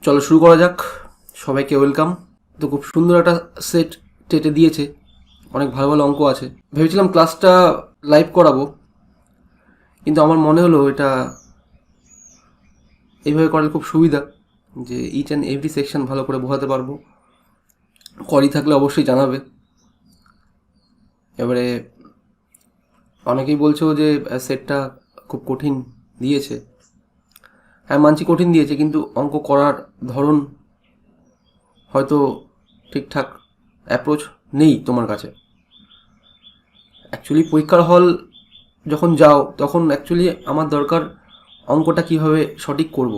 চলো শুরু করা যাক। সবাইকে ওয়েলকাম। তো খুব সুন্দর একটা সেট টেটে দিয়েছে, অনেক ভালো ভালো অঙ্ক আছে। ভেবেছিলাম ক্লাসটা লাইভ করাবো, কিন্তু আমার মনে হলো এটা এইভাবে করলে খুব সুবিধা, যে ইচ অ্যান্ড এভরি সেকশন ভালো করে বোঝাতে পারবো। করি থাকলে অবশ্যই জানাবে। এবারে অনেকেই বলছো যে সেটটা খুব কঠিন দিয়েছে। হ্যাঁ, মানছি কঠিন দিয়েছে, কিন্তু অঙ্ক করার ধরন হয়তো ঠিকঠাক অ্যাপ্রোচ নেই তোমার কাছে। অ্যাকচুয়ালি পরীক্ষার হল যখন যাও তখন অ্যাকচুয়ালি আমার দরকার অঙ্কটা কীভাবে সঠিক করব,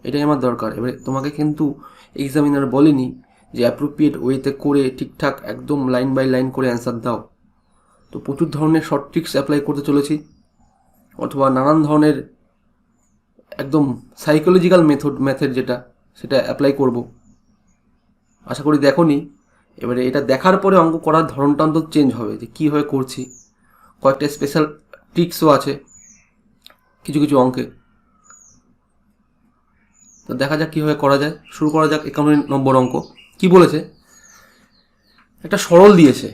এটাই আমার দরকার। এবারে তোমাকে কিন্তু এক্সামিনার বলেনি যে অ্যাপ্রোপ্রিয়েট ওয়েতে করে ঠিকঠাক একদম লাইন বাই লাইন করে অ্যান্সার দাও। তো প্রচুর ধরনের শর্ট ট্রিক্স অ্যাপ্লাই করতে চলেছি, অথবা নানান ধরনের একদম সাইকোলজিক্যাল মেথড যেটা সেটা অ্যাপ্লাই করব। আশা করি দেখোনি। এবারে এটা দেখার পরে অঙ্ক করার ধরনটা অন্তত চেঞ্জ হবে, যে কীভাবে করছি। কয়েকটা স্পেশাল ট্রিক্সও আছে কিছু কিছু অঙ্কে। তো দেখা যাক কীভাবে করা যায়। শুরু করা যাক। 51 নম্বর অঙ্ক কি বলেছে, একটা সরল দিয়েছে।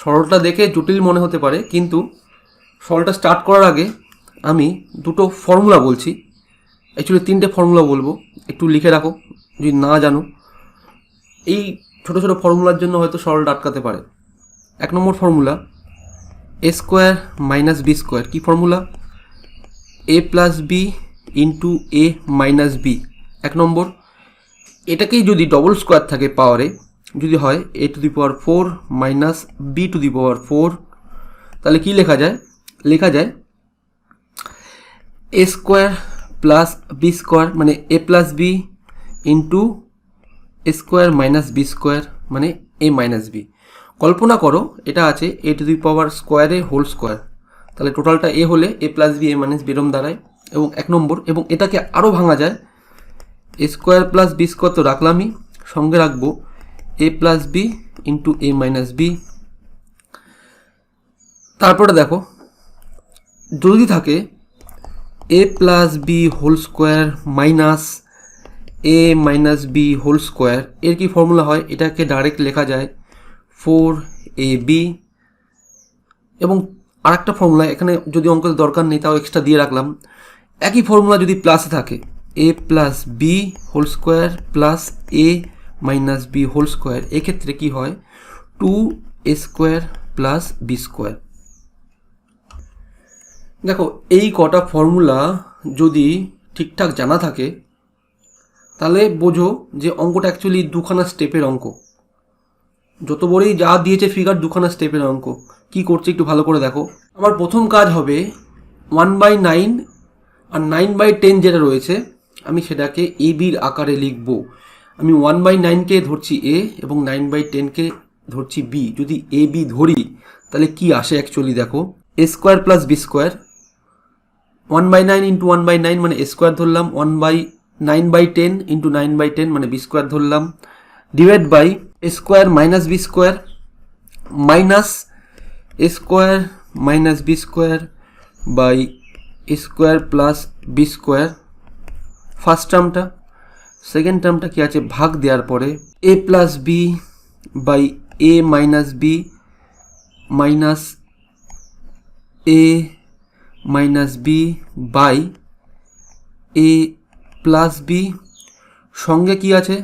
সরলটা দেখে জটিল মনে হতে পারে, কিন্তু সরলটা স্টার্ট করার আগে আমি দুটো ফর্মুলা বলছি। অ্যাকচুয়ালি 3টে ফর্মুলা বলবো, একটু লিখে রাখো যদি না জানো। এই ছোটো ছোটো ফর্মুলার জন্য হয়তো সরলটা আটকাতে পারে। 1 নম্বর formula, A square minus B square. কী formula? A plus B into A minus B. 1 নম্বর। এটাকেই যদি ডবল স্কোয়ার থাকে পাওয়ারে, যদি হয় A to the power 4 minus B to the power 4, তাহলে কি লেখা যায়? লেখা যায় A square plus B square মানে A plus B into A square minus B square মানে এ মাইনাস বি। কল্পনা করো এটা আছে এ টু দি পাওয়ার স্কোয়ারে হোল স্কোয়ার, তাহলে টোটালটা এ হলে এ plus B A minus B এরম দাঁড়ায়। এবং 1 নম্বর, এবং এটাকে আরও ভাঙা যায়। A square plus B square তো রাখলামই, সঙ্গে রাখবো A plus B into A minus B. তারপরে দেখো, যদি থাকে A plus B whole square minus A minus B whole square, এর কি ফর্মুলা হয়? এটাকে ডাইরেক্ট লেখা যায় 4ab। এবং আরেকটা ফর্মুলা এখানে যদি অঙ্কের দরকার নেই তাও এক্সট্রা দিয়ে রাখলাম। একই ফর্মুলা যদি প্লাসে থাকে, A plus B whole square plus A minus B whole square, এক্ষেত্রে কী হয়? 2a square plus B square. দেখো, এই কটা ফর্মুলা যদি ঠিকঠাক জানা থাকে তাহলে বোঝো যে অঙ্কটা অ্যাকচুয়ালি দুখানা স্টেপের অঙ্ক। যত বড়ই যা দিয়েছে ফিগার, দুখানা স্টেপের অঙ্ক। কি করছে একটু ভালো করে দেখো। আমার প্রথম কাজ হবে 1/9 আর 9/10 যেটা রয়েছে আমি সেটাকে এ বির আকারে লিখব। আমি 1/9কে ধরছি এ এবং 9/10কে ধরছি বি। যদি এ বি ধরি তাহলে কি আসে অ্যাকচুয়ালি দেখো, A square plus B square. 1/9 into 1/9 মানে এ স্কোয়ার ধরলাম, 9/10 ইন্টু 9/10 মানে বি স্কোয়ার ধরলাম, divide by A square minus B square minus A square minus B square by A square plus B square first টার্মটা। Second টার্মটা কি আছে? ভাগ দেওয়ার পরে A plus B by A minus B minus A minus B by A plus B. সঙ্গে কি আছে?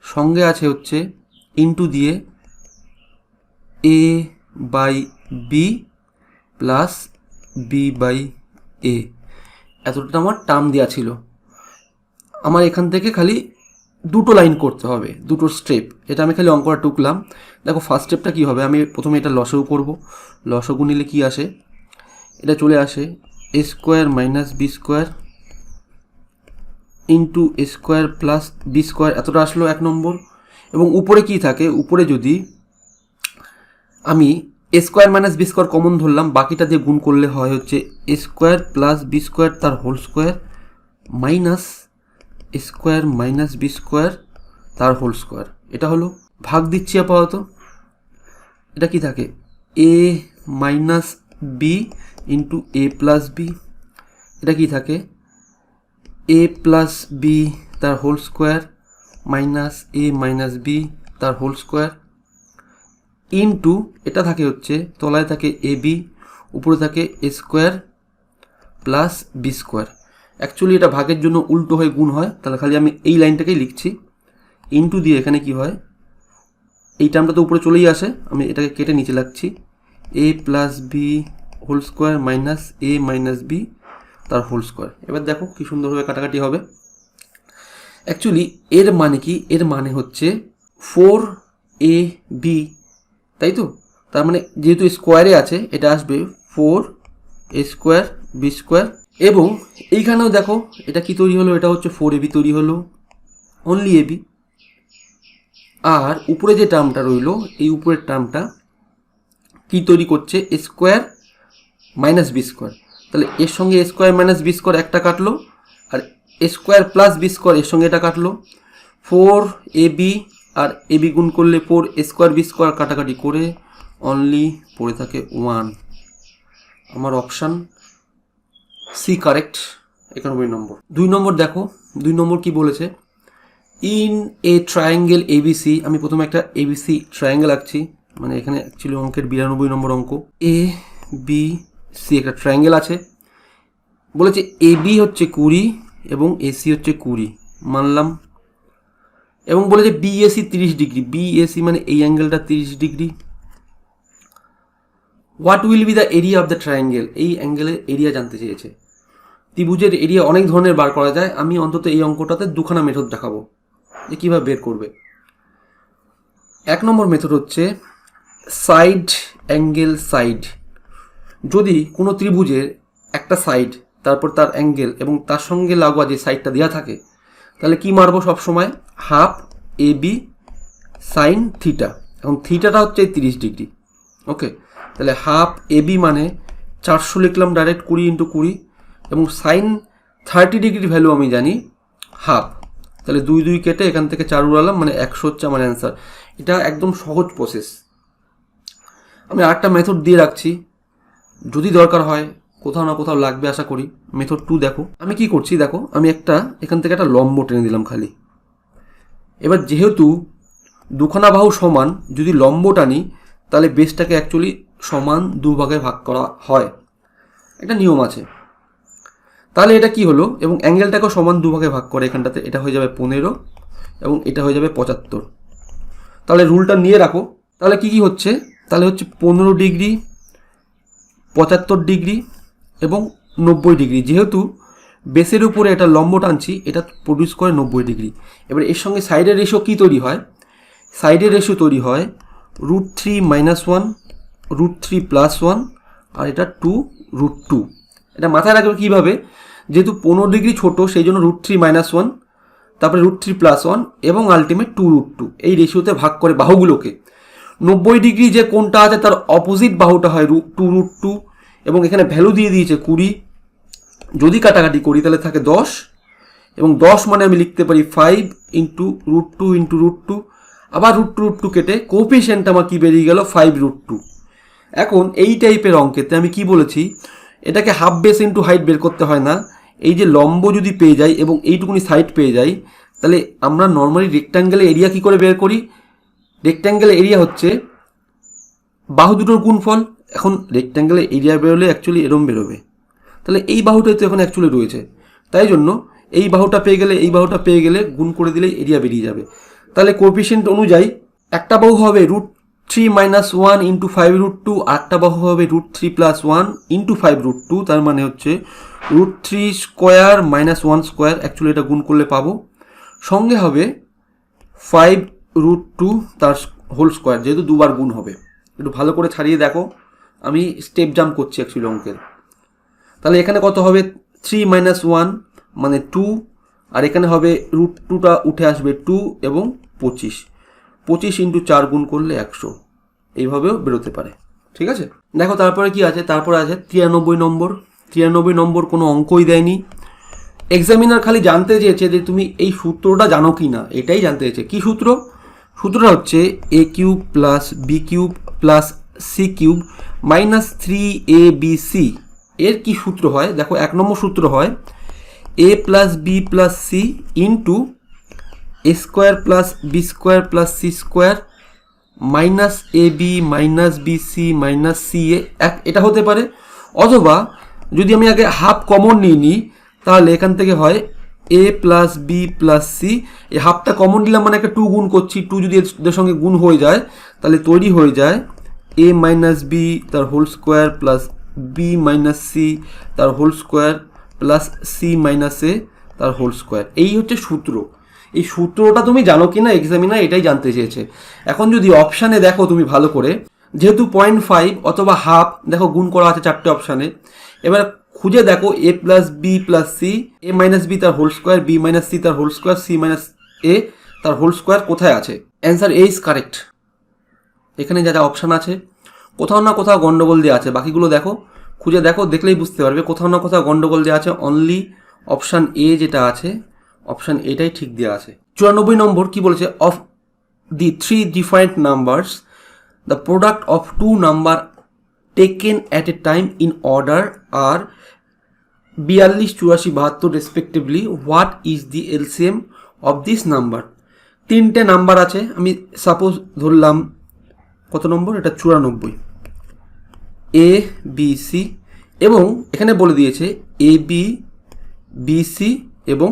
সঙ্গে আছে হচ্ছে ইন্টু দিয়ে A by B plus B by A. এতটা আমার টার্ম দেওয়া ছিল। আমার এখান থেকে খালি দুটো লাইন করতে হবে, দুটো স্টেপ। এটা আমি খালি অঙ্কটা টুকলাম। দেখো ফার্স্ট স্টেপটা কী হবে, আমি প্রথমে এটা লসাগু করব। লসাগু নিলে কি আসে? এটা চলে আসে A square minus B square into A square plus B square, এতটা আসলো 1 নম্বর। এবং উপরে কি থাকে? উপরে যদি আমি A square minus B square common ধরলাম, বাকিটা দিয়ে গুণ করলে হয় হচ্ছে A square plus B square তার whole square minus A square minus B square তার হোল স্কোয়ার। এটা হলো। ভাগ দিচ্ছি আপাতত। এটা কি থাকে? A minus B into A plus B. এটা কি থাকে? এ প্লাস বি তার whole square minus A minus B তার হোল স্কোয়ার ইনটু এটা থাকে হচ্ছে তলায় থাকে এ বি, উপরে থাকে A square plus B square. Actually এটা ভাগের জন্য উল্টো হয়ে গুণ হয়, তাহলে খালি আমি এই লাইনটাকেই লিখছি। ইনটু দিয়ে এখানে কি হয়, এই টার্মটা তো উপরে চলেই আসে, আমি এটাকে কেটে নিচে লাগছি A plus B whole square minus A minus B তার হোল স্কোয়ার। এবার দেখো কি সুন্দরভাবে কাটাকাটি হবে। অ্যাকচুয়ালি এর মানে কি, এর মানে হচ্ছে 4ab, তাই তো? তার মানে যেহেতু স্কোয়ারে আছে এটা আসবে 4a স্কোয়ার বি স্কোয়ার। এবং এইখানেও দেখো এটা কি তৈরি হলো, এটা হচ্ছে 4ab তৈরি হলো, অনলি এবি। আর উপরে যে টার্মটা রইলো, এই উপরের টার্মটা কি তৈরি করছে, এ স্কোয়ার মাইনাস বি স্কোয়ার। তাহলে এর সঙ্গে এ স্কোয়ার মাইনাস বি স্কোয়ার একটা কাটলো, আর এ স্কোয়ার প্লাস বি স্কোয়ার এর সঙ্গে এটা কাটলো। 4ab আর এবি গুণ করলে 4a স্কোয়ার বি স্কোয়ার কাটাকাটি করে অনলি পড়ে থাকে 1। আমার অপশান সি কারেক্ট, 91 নম্বর। 2 নম্বর দেখো, 2 নম্বর কি বলেছে, ইন এ ট্রায়াঙ্গেল এবিসি। আমি প্রথমে একটা এবিসি ট্রায়াঙ্গেল আঁকছি, মানে এখানে অ্যাকচুয়ালি অঙ্কের 92 নম্বর অঙ্ক। এ বি সি একটা ট্রায়াঙ্গেল আছে, বলেছে এ বি হচ্ছে 20 এবং এসি হচ্ছে 20, মানলাম। এবং বলেছে বিএসি 30 ডিগ্রি, বিএসি মানে এই অ্যাঙ্গেলটা 30 degree. What will be the area of the triangle, এই অ্যাঙ্গেলের এরিয়া জানতে চেয়েছে। ত্রিভুজের এরিয়া অনেক ধরনের বার করা যায়, আমি অন্তত এই অঙ্কটাতে দুখানা মেথড দেখাবো যে কীভাবে বের করবে। 1 নম্বর মেথড হচ্ছে সাইড অ্যাঙ্গেল সাইড। যদি কোনো ত্রিভুজের একটা সাইড, তারপর তার অ্যাঙ্গেল এবং তার সঙ্গে লাগোয়া যে সাইডটা দেওয়া থাকে, তাহলে কি মারবো সবসময়, half A B sine theta. এখন থিটাটা হচ্ছে 30 ডিগ্রি, ওকে। তাহলে হাফ এ বি মানে 400 লিখলাম ডাইরেক্ট, 20 × 20, এবং সাইন 30 ডিগ্রির ভ্যালু আমি জানি হাফ। তাহলে 2 2 কেটে এখান থেকে 4 উড়ালাম, মানে 100 হচ্ছে আমার অ্যান্সার। এটা একদম সহজ প্রসেস। আমি আরেকটা মেথড দিয়ে রাখছি, যদি দরকার হয়, কোথাও না কোথাও লাগবে আশা করি। মেথড 2 দেখো, আমি কি করছি দেখো, আমি এখান থেকে একটা লম্ব টেনে দিলাম খালি। এবার যেহেতু দুখানা বাহু সমান, যদি লম্ব টানি তাহলে বেসটাকে অ্যাকচুয়ালি সমান 2 ভাগে ভাগ করা হয়, একটা নিয়ম আছে। তাহলে এটা কি হলো, এবং অ্যাঙ্গেলটাকেও সমান 2 ভাগে ভাগ করে, এখানটাতে এটা হয়ে যাবে 15 এবং এটা হয়ে যাবে 75। তাহলে রুলটা নিয়ে রাখো। তাহলে কি হচ্ছে, তাহলে হচ্ছে 15 ডিগ্রি, 75 ডিগ্রি এবং 90 ডিগ্রি। যেহেতু বেসের উপরে এটা লম্ব টানছি, এটা প্রডিউস করে 90 ডিগ্রি। এবার এর সঙ্গে সাইডের রেশিও কী তৈরি হয়, সাইডের রেশিও তৈরি হয় √3 - 1, √3 + 1, আর এটা 2 √2। এটা মাথায় রাখবে কীভাবে, যেহেতু 15 ডিগ্রি ছোটো, সেই জন্য √3 - 1, তারপরে √3 + 1 এবং আলটিমেট 2 √2, এই রেশিওতে ভাগ করে বাহুগুলোকে। 90 ডিগ্রি যে কোণটা আছে তার অপোজিট বাহুটা হয় 2 √2, এবং এখানে ভ্যালু দিয়ে দিয়েছে 20। যদি কাটাকাটি করি তাহলে থাকে 10, এবং 10 মানে আমি লিখতে পারি 5 × √2 × √2, আবার √2 কেটে কোএফিসিয়েন্ট আমার কি বেরিয়ে গেল 5 √2। এখন এই টাইপের অঙ্কেতে আমি কি বলেছি, এটাকে হাফ বেস ইন্টু হাইট বের করতে হয় না। এই যে লম্ব যদি পেয়ে যাই এবং এইটুকুনি সাইড পেয়ে যাই, তাহলে আমরা নর্মালি রেক্ট্যাঙ্গেলের এরিয়া কি করে বের করি, রেক্ট্যাঙ্গেলের এরিয়া হচ্ছে বাহু দুটোর গুণফল। এখন রেক্ট্যাঙ্গেলের এরিয়া বেরোলে অ্যাকচুয়ালি এরম বেরোবে, তাহলে এই বাহুটাই তো এখন অ্যাকচুয়ালি রয়েছে, তাই জন্য এই বাহুটা পেয়ে গেলে এই বাহুটা পেয়ে গেলে গুণ করে দিলেই এরিয়া বেরিয়ে যাবে। তাহলে কোএফিসিয়েন্ট অনুযায়ী একটা বাহু হবে √3 - 1 × 5 √2, আর একটা বাহু হবে √3 + 1 × 5 √2, তার মানে হচ্ছে √3 স্কোয়ার - 1 স্কোয়ার। অ্যাকচুয়ালি এটা গুণ করলে পাবো, সঙ্গে হবে 5 √2 তার হোল স্কোয়ার, যেহেতু দুবার গুণ হবে। একটু ভালো করে ছাড়িয়ে দেখো, আমি স্টেপ জাম্প করছি অ্যাকচুয়ালি অঙ্কের। তাহলে এখানে কত হবে, 3 - 1 মানে 2, আর এখানে হবে √2টা উঠে আসবে 2 এবং 25 × 4 গুণ করলে 100, এইভাবেও বেরোতে পারে। ঠিক আছে, দেখো তারপরে কি আছে, তারপরে আছে 93 নম্বর। 93 নম্বর কোনো অঙ্কই দেয়নি, এক্সামিনার খালি জানতে চেয়েছে যে তুমি এই সূত্রটা জানো কি না, এটাই জানতে চেয়েছে। কি সূত্র, সূত্রটা হচ্ছে a³ + b³ + c³ - 3abc। এর কি সূত্র হয় দেখো, 1 নম্বর সূত্র হয় A plus B plus C into A square plus B square plus C square minus A B minus B C minus C A, এটা হতে পারে। অথবা যদি আমি আগে হাফ কমন নিয়ে নিই তাহলে এখান থেকে হয় A plus B plus C, এই হাফটা কমন নিলাম মানে একটা 2 গুণ করছি, 2 যদি এদের সঙ্গে গুণ হয়ে যায় তাহলে তৈরি হয়ে যায় এ মাইনাস বি তার whole square plus B minus C তার whole square plus C minus A তার হোল স্কোয়ার। এই হচ্ছে সূত্র। এই সূত্রটা তুমি জানো কি না এক্সামিনার এটাই জানতে চেয়েছে। এখন যদি অপশানে দেখো তুমি ভালো করে, যেহেতু 0.5 অথবা হাফ দেখো গুণ করা আছে 4টে অপশানে, এবার খুঁজে দেখো A plus B plus C, A minus B তার whole square, B minus C তার whole square, C minus A তার হোল স্কোয়ার কোথায় আছে। Answer A is correct. এখানে যা যা অপশান আছে কোথাও না কোথাও গন্ডগোল দেওয়া আছে, বাকিগুলো দেখো, খুঁজে দেখো, দেখলেই বুঝতে পারবে কোথাও না কোথাও গন্ডগোল দেওয়া আছে। অনলি অপশান এ যেটা আছে, অপশান এটাই ঠিক দেওয়া আছে। 94 নম্বর কি বলেছে, of the 3 different numbers the product of 2 number taken at a time in order are 42, 84, 72 respectively, what is the LCM of this number. 3টে নাম্বার আছে, আমি সাপোজ ধরলাম কত নম্বর, এটা 94, এ বি সি, এবং এখানে বলে দিয়েছে এ বি বি সি এবং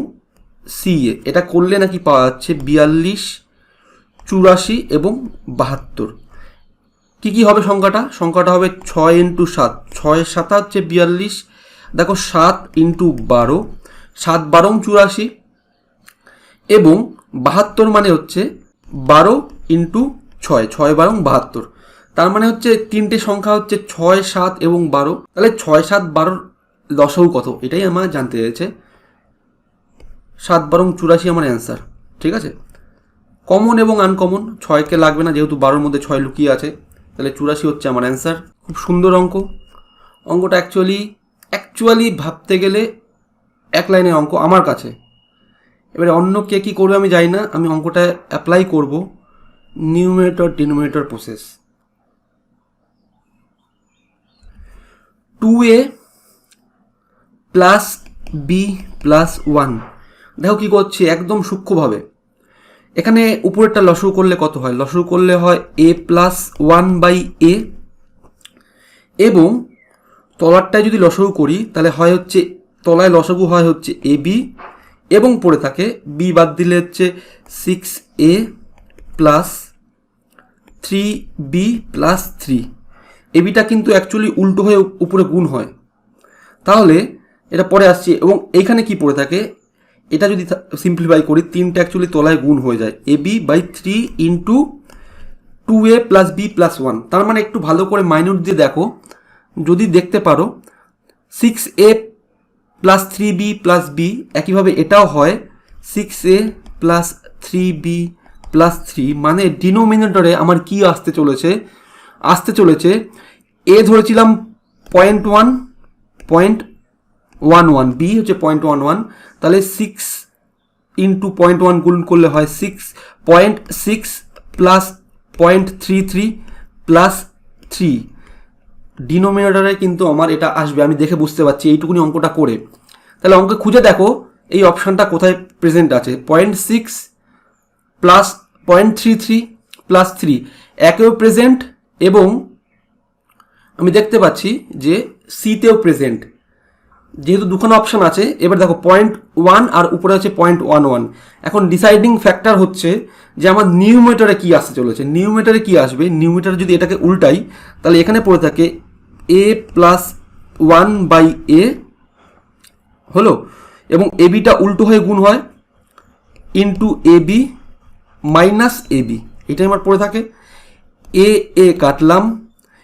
সি এ। এটা করলে নাকি পাওয়া যাচ্ছে 42, 84 এবং 72। কী কী হবে সংখ্যাটা হবে 6 × 7, 6 7 হচ্ছে 42, দেখো 7 × 12, 7 12 84 এবং 72 মানে হচ্ছে 12 × 6, 6 12 72। তার মানে হচ্ছে 3টে সংখ্যা হচ্ছে 6 7 এবং 12, তাহলে 6 7 12 লসাগু কত এটাই আমার জানতে চাইছে। 7 12 84 আমার অ্যান্সার, ঠিক আছে। কমন এবং আনকমন 6কে লাগবে না, যেহেতু 12-র মধ্যে 6 লুকিয়ে আছে, তাহলে 84 হচ্ছে আমার অ্যান্সার। খুব সুন্দর অঙ্কটা অ্যাকচুয়ালি ভাবতে গেলে এক লাইনের অঙ্ক আমার কাছে। এবারে অন্য কে কী করবে আমি জানি না, আমি অঙ্কটা অ্যাপ্লাই করব numerator denominator process. 2a plus B plus 1, দেখো কী করছি একদম সূক্ষ্মভাবে। এখানে উপরেরটা লসাগু করলে কত হয়, লসাগু করলে হয় a প্লাস 1/a, এবং তলারটায় যদি লসাগু করি তাহলে হয় হচ্ছে, তলায় লসাগু হয় হচ্ছে এ বি, এবং পড়ে থাকে বি বাদ দিলে হচ্ছে 6a প্লাস 3b প্লাস 3। এবিটা কিন্তু অ্যাকচুয়ালি উল্টো হয়ে উপরে গুণ হয়, তাহলে এটা পরে আসছে। এবং এইখানে কি পড়ে থাকে, এটা যদি সিম্পলিফাই করি 3টা অ্যাকচুয়ালি তলায় গুণ হয়ে যায়, ab/3 × 2a plus B plus 1। তার মানে একটু ভালো করে মাইনুট দিয়ে দেখো, যদি দেখতে পারো 6a plus 3b plus B, একইভাবে এটাও হয় 6a প্লাস 3b প্লাস 3, মানে ডিনোমিনেটরে আমার কি আসতে চলেছে এ ধরেছিলাম 0.11, বি হচ্ছে 0.11, তাহলে 6 × 0.1 গুণ করলে হয় 6.6 প্লাস 0.33 প্লাস 3। ডিনোমিনেটরে কিন্তু আমার এটা আসবে, আমি দেখে বুঝতে পারছি এইটুকুনি অঙ্কটা করে। তাহলে অঙ্কে খুঁজে দেখো এই অপশানটা কোথায় প্রেজেন্ট আছে, 0.6 প্লাস 0.33 প্লাস 3 একেও প্রেজেন্ট, এবং আমি দেখতে পাচ্ছি যে সিতেও প্রেজেন্ট। যেহেতু দুখানা অপশান আছে, এবার দেখো 0.1 আর উপরে আছে 0.11। এখন ডিসাইডিং ফ্যাক্টর হচ্ছে যে আমার নিউমেটারে কি আসতে চলেছে। নিউমেটারে কি আসবে, নিউমেটারে যদি এটাকে উল্টাই তাহলে এখানে পড়ে থাকে a প্লাস 1/a হলো, এবং এবিটা উল্টো হয়ে গুণ হয় ইন্টু এবি মাইনাস এবি, এটাই আমার পড়ে থাকে। এ কাটলাম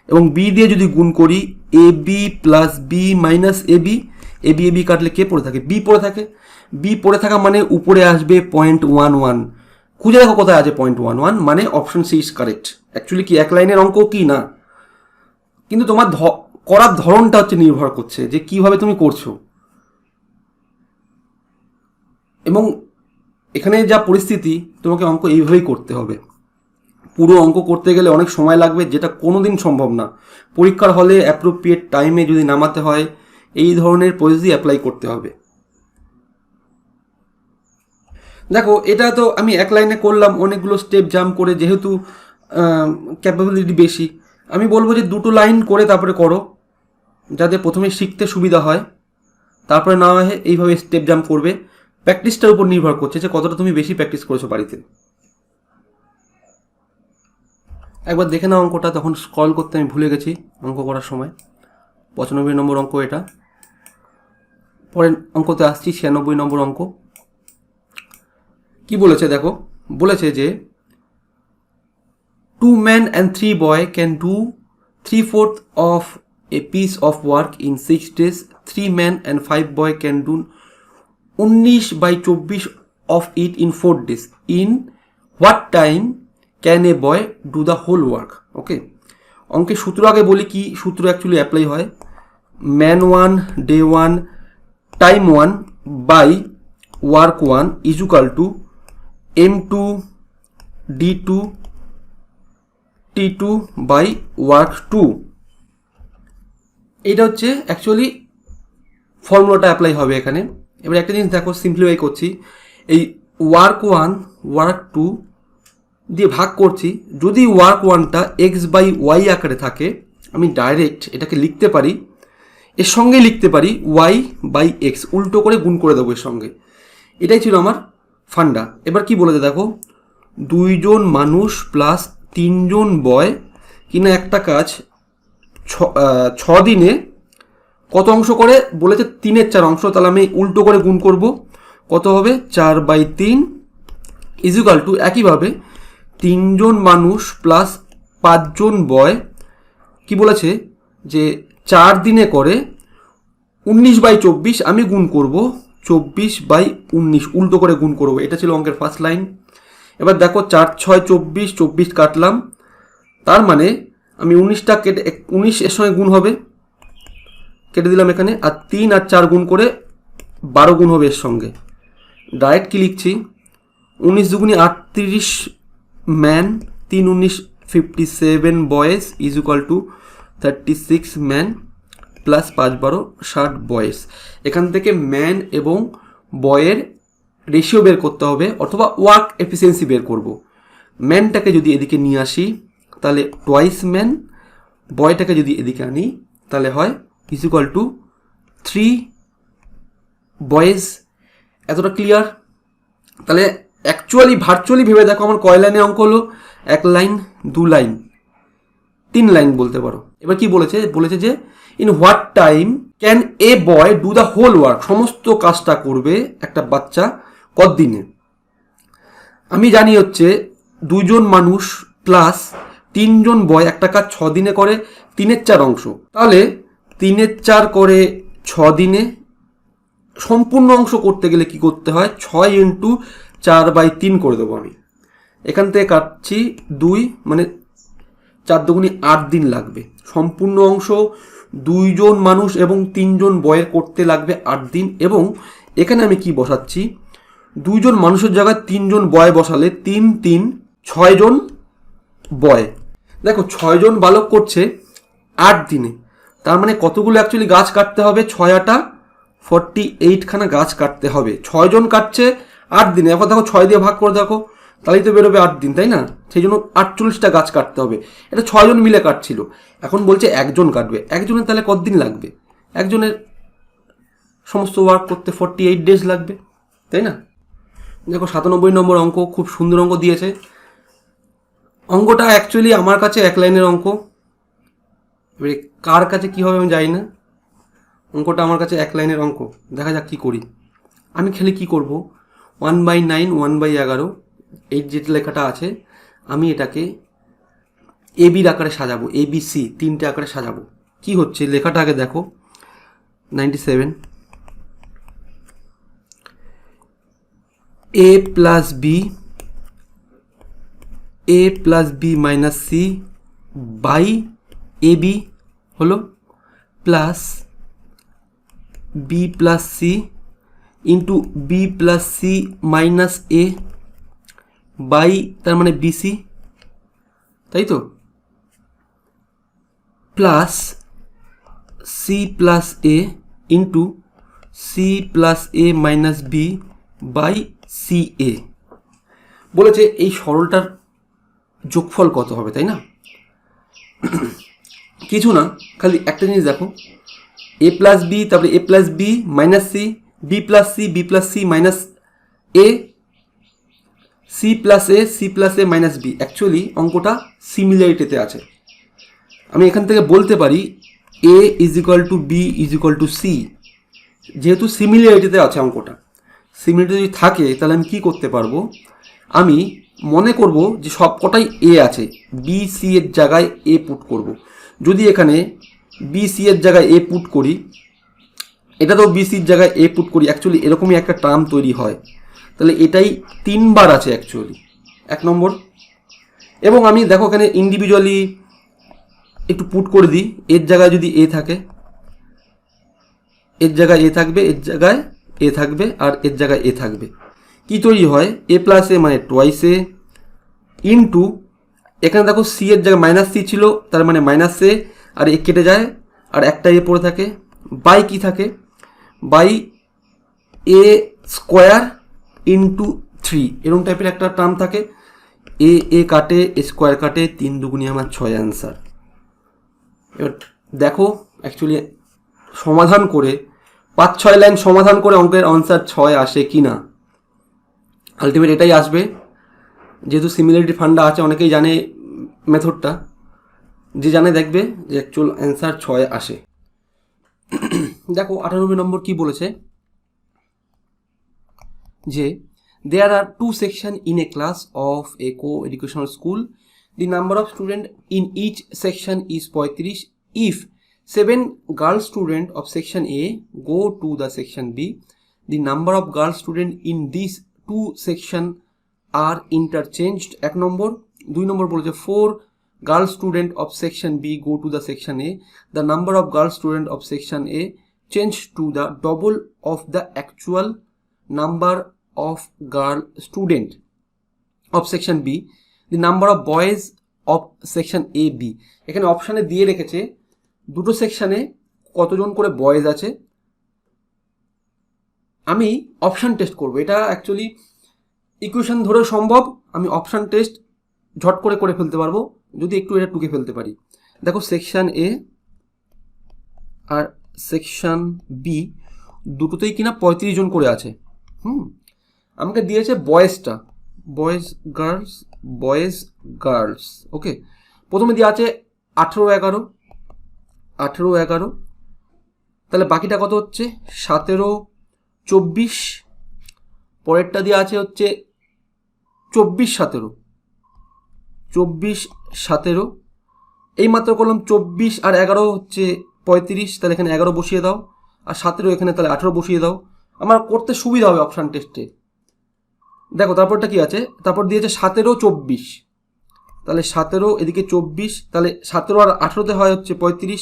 এবং বি দিয়ে যদি গুণ করি A B plus B minus AB, AB কাটলে কে পড়ে থাকে, বি পড়ে থাকে। বি পড়ে থাকা মানে উপরে আসবে 0.11। খুঁজে দেখো কোথায় আছে 0.11, মানে option C is correct. Actually কি এক লাইনের অঙ্ক কি না, কিন্তু তোমার করার ধরনটা হচ্ছে নির্ভর করছে যে কিভাবে তুমি করছো। এবং এখানে যা পরিস্থিতি, তোমাকে অঙ্ক এইভাবেই করতে হবে। পুরো অঙ্ক করতে গেলে অনেক সময় লাগবে, যেটা কোনো দিন সম্ভব না। পরীক্ষার হলে অ্যাপ্রোপ্রিয়েট টাইমে যদি নামাতে হয়, এই ধরনের পদ্ধতি অ্যাপ্লাই করতে হবে। দেখো এটা তো আমি এক লাইনে করলাম অনেকগুলো স্টেপ জাম্প করে, যেহেতু ক্যাপাবিলিটি বেশি, আমি বলবো যে 2টো লাইন করে তারপরে করো, যাতে প্রথমে শিখতে সুবিধা হয়, তারপরে না হয় এইভাবে স্টেপ জাম্প করবে। প্র্যাকটিসটার উপর নির্ভর করছে যে কতটা তুমি বেশি প্র্যাকটিস করেছো বাড়িতে। একবার দেখে নাও অঙ্কটা, তখন স্ক্রল করতে আমি ভুলে গেছি অঙ্ক করার সময়। 95 নম্বর অঙ্ক এটা। পরের অঙ্কতে আসছি, 96 নম্বর অঙ্ক। কি বলেছে দেখো, বলেছে যে 2 men and 3 boy can do 3/4 of a piece of work in 6 days. 3 men and 5 boy can do 19/24 of it in 4 days. In what time can a boy do the whole work? ওকে, অঙ্কের সূত্র আগে বলি, কি সূত্র actually apply হয়। Man 1 day 1 time 1 by work 1 is equal to M2 D2 T2 by work 2। এটা হচ্ছে actually ফর্মুলাটা অ্যাপ্লাই হবে এখানে। এবার একটা জিনিস দেখো, সিম্পলিফাই করছি, এই ওয়ার্ক 1 ওয়ার্ক 2 দিয়ে ভাগ করছি। যদি ওয়ার্ক 1টা x/y আকারে থাকে, আমি ডাইরেক্ট এটাকে লিখতে পারি, এর সঙ্গে লিখতে পারি y/x, উল্টো করে গুণ করে দেবো এর সঙ্গে। এটাই ছিল আমার ফান্ডা। এবার কি বলেছে দেখো, 2 জন মানুষ প্লাস 3 জন বয় কিনা একটা কাজ 6 দিনে কত অংশ করে বলেছে, 3/4 অংশ। তাহলে আমি উল্টো করে গুণ করব, কত হবে 4/3 ইজ ইকুয়াল টু, একইভাবে 3 জন মানুষ প্লাস 5 জন বয় কি বলেছে যে 4 দিনে করে 19/24, আমি গুণ করব 24/19, উল্টো করে গুণ করব। এটা ছিল অঙ্কের ফার্স্ট লাইন। এবার দেখো 4 6 24, 24 কাটলাম, তার মানে আমি 19টা কেটে 19 এর সঙ্গে গুণ হবে, কেটে দিলাম এখানে, আর 3 আর 4 গুণ করে 12 গুণ হবে এর সঙ্গে। ডাইরেক্ট কি লিখছি, 19 দুগুণে 38 man, 3 19 57 boys is equal two 36 man plus 5 12 60 boys. এখান থেকে ম্যান এবং বয়ের রেশিও বের করতে হবে, অথবা ওয়ার্ক এফিসিয়েন্সি বের করব। ম্যানটাকে যদি এদিকে নিয়ে আসি তাহলে টোয়াইস ম্যান, বয়টাকে যদি এদিকে আনি তাহলে হয় ইজ ইকুয়াল টু 3 বয়েজ। এতটা ক্লিয়ার? তাহলে অ্যাকচুয়ালি ভার্চুয়ালি ভেবে দেখো, আমার কয় লাইনের অঙ্ক হলো, 1 লাইন 2 লাইন 3 লাইন বলতে পারো। এবার কি বলেছে, বলেছে যে in what time can a boy do the whole work, সমস্ত কাজটা করবে একটা বাচ্চা কতদিনে। আমি জানি হচ্ছে 2 জন মানুষ প্লাস 3 জন বয় একটা কাজ 6 দিনে করে, 3/4 অংশ। তাহলে 3/4 করে 6 দিনে, সম্পূর্ণ অংশ করতে গেলে কি করতে হয়, 6 × 4/3 করে দেবো আমি। এখান থেকে কাটছি 2, মানে 4 দুগুণে 8 দিন লাগবে। সম্পূর্ণ অংশ 2 জন মানুষ এবং 3 জন বয়ের করতে লাগবে 8 দিন। এবং এখানে আমি কি বসাচ্ছি, 2 জন মানুষের জায়গায় 3 জন বয় বসালে 3 3 6 জন বয়। দেখো 6 জন বালক করছে 8 দিনে, তার মানে কতগুলো অ্যাকচুয়ালি গাছ কাটতে হবে, 6 8 48 খানা গাছ কাটতে হবে। 6 জন কাটছে 8 দিনে। এবার দেখো 6 দিয়ে ভাগ করে দেখো, তাহলেই তো বেরোবে 8 দিন, তাই না? সেই জন্য 48টা গাছ কাটতে হবে। এটা 6 জন মিলে কাটছিল। এখন বলছে একজন কাটবে, একজনের তাহলে কতদিন লাগবে, একজনের সমস্ত ওয়ার্ক করতে 48 ডেজ লাগবে, তাই না? দেখো 97 নম্বর অঙ্ক, খুব সুন্দর অঙ্ক দিয়েছে। অঙ্কটা অ্যাকচুয়ালি আমার কাছে 1 লাইনের অঙ্ক, এবারে কার কাছে কী হবে আমি জানি না। অঙ্কটা আমার কাছে 1 লাইনের অঙ্ক, দেখা যাক কী করি। আমি খেলে কি করব, 1/9 1/11 এই যে লেখাটা আছে, আমি এটাকে এবির আকারে সাজাবো, ABC 3টে আকারে সাজাবো। কি হচ্ছে লেখাটা আগে দেখো, 97 A plus B minus C by AB হলো plus B plus C into B plus C minus A by, তার মানে বিসি, তাই তো, plus C plus A into C plus A minus B by C A. বলেছে এই সরলটার যোগফল কত হবে, তাই না? কিছু না, খালি একটা জিনিস দেখো, এ প্লাস বি, তারপরে A plus B minus C, B plus C minus A, C plus A minus B. Actually অঙ্কটা সিমিলারিটিতে আছে। আমি এখান থেকে বলতে পারি A is equal to B is equal to C, যেহেতু সিমিলারিটিতে আছে অঙ্কটা। সিমিলারিটি যদি থাকে তাহলে আমি কী করতে পারবো, আমি মনে করব যে সব কটাই এ আছে, বি সি এর জায়গায় এ পুট করব। যদি এখানে বি সি এর জায়গায় এ পুট করি, এটা তো বি সির জায়গায় এ পুট করি, অ্যাকচুয়ালি এরকমই একটা টার্ম তৈরি হয়। তাহলে এটাই 3 বার আছে অ্যাকচুয়ালি, 1 নম্বর। এবং আমি দেখো এখানে ইন্ডিভিজুয়ালি একটু পুট করে দিই, এর জায়গায় যদি এ থাকে, এর জায়গায় এ থাকবে, এর জায়গায় এ থাকবে, আর এর জায়গায় এ থাকবে। কি তৈরি হয়, এ প্লাস এ মানে টোয়াইস এ ইন্টু, এখানে দেখো সি এর জায়গায় মাইনাস সি ছিল, তার মানে মাইনাস এ, আর এ কেটে যায় আর একটা এ পড়ে থাকে, বাই কি থাকে, বাই এ স্কোয়ার ইন্টু 3, এরকম টাইপের একটা টার্ম থাকে। এ কাটে, এ স্কোয়ার কাটে, 3 দুগুণি আমার 6 অ্যান্সার। এবার দেখো অ্যাকচুয়ালি সমাধান করে 5-6 লাইন সমাধান করে অঙ্কের আনসার 6 আসে কি না। আলটিমেট এটাই আসবে, যেহেতু সিমিলারিটি ফান্ডা আছে, অনেকেই জানে মেথডটা, যে জানে দেখবে যে অ্যাকচুয়াল অ্যান্সার 6 আসে। দেখো 98 নম্বর কি বলেছে, যে there are 2 sections in a class of a co-educational school. The number of students in each section is 35. If 7 girl students of section A go to the section B, the number of girl students in these 2 sections are interchanged. 1 নম্বর। 2 নম্বর বলেছে 4 girl students of section B go to the section A. The number of girl students of section A change to the double of the actual number of girl student of section B. The number of boys of section A B. এখানে অপশানে দিয়ে রেখেছে দুটো সেকশানে কতজন করে boys আছে। আমি অপশান টেস্ট করব, এটা অ্যাকচুয়ালি ইকুয়েশন ধরে সম্ভব, আমি অপশান টেস্ট ঝট করে করে ফেলতে পারবো যদি একটু এটা টুকে ফেলতে পারি। দেখো সেকশন এ আর সেকশন বি দুটোতেই কিনা 35 জন করে আছে। আমাকে দিয়েছে বয়েজটা, বয়েজ গার্লস, ওকে। প্রথমে দিয়ে আছে 18-11, তাহলে বাকিটা কত হচ্ছে 17-24, পরেরটা দিয়ে আছে হচ্ছে 24-17, এই মাত্র করলাম 24 আর 11 হচ্ছে 35, তাহলে এখানে 11 বসিয়ে দাও, আর 17 এখানে তাহলে 18 বসিয়ে দাও, আমার করতে সুবিধা হবে অপশান টেস্টে। দেখো তারপরটা কি আছে, তারপর দিয়েছে 17-24, তাহলে 17 এদিকে 24, তাহলে 17 আর 18তে হয় হচ্ছে 35,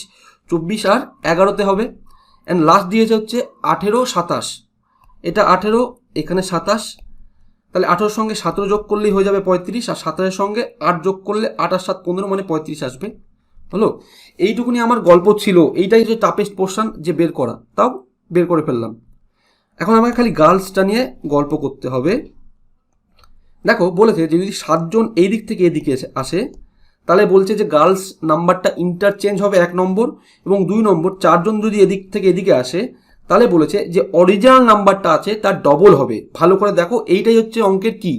24 আর 11তে হবে, অ্যান্ড লাস্ট দিয়েছে হচ্ছে 18-27, এটা 18 এখানে 27, তাহলে 18 সঙ্গে 17 যোগ করলেই হয়ে যাবে 35, আর 17 সঙ্গে 8 যোগ করলে 8 আর 7 15 মানে 35 আসবে। হলো, এইটুকুনি আমার গল্প ছিল, এইটাই হচ্ছে টাফেস্ট পোর্শন যে বের করা, তাও বের করে ফেললাম। এখন আমাকে খালি গার্লসটা নিয়ে গল্প করতে হবে। দেখো বলেছে যে যদি 7 জন এই দিক থেকে এদিকে আসে, তাহলে বলছে যে গার্লস নাম্বারটা ইন্টারচেঞ্জ হবে 1 নম্বর, এবং 2 নম্বর 4 জন যদি এদিক থেকে এদিকে আসে, তাহলে বলেছে যে অরিজিনাল নাম্বারটা আছে তার ডবল হবে। ভালো করে দেখো, এইটাই হচ্ছে অঙ্কের কি,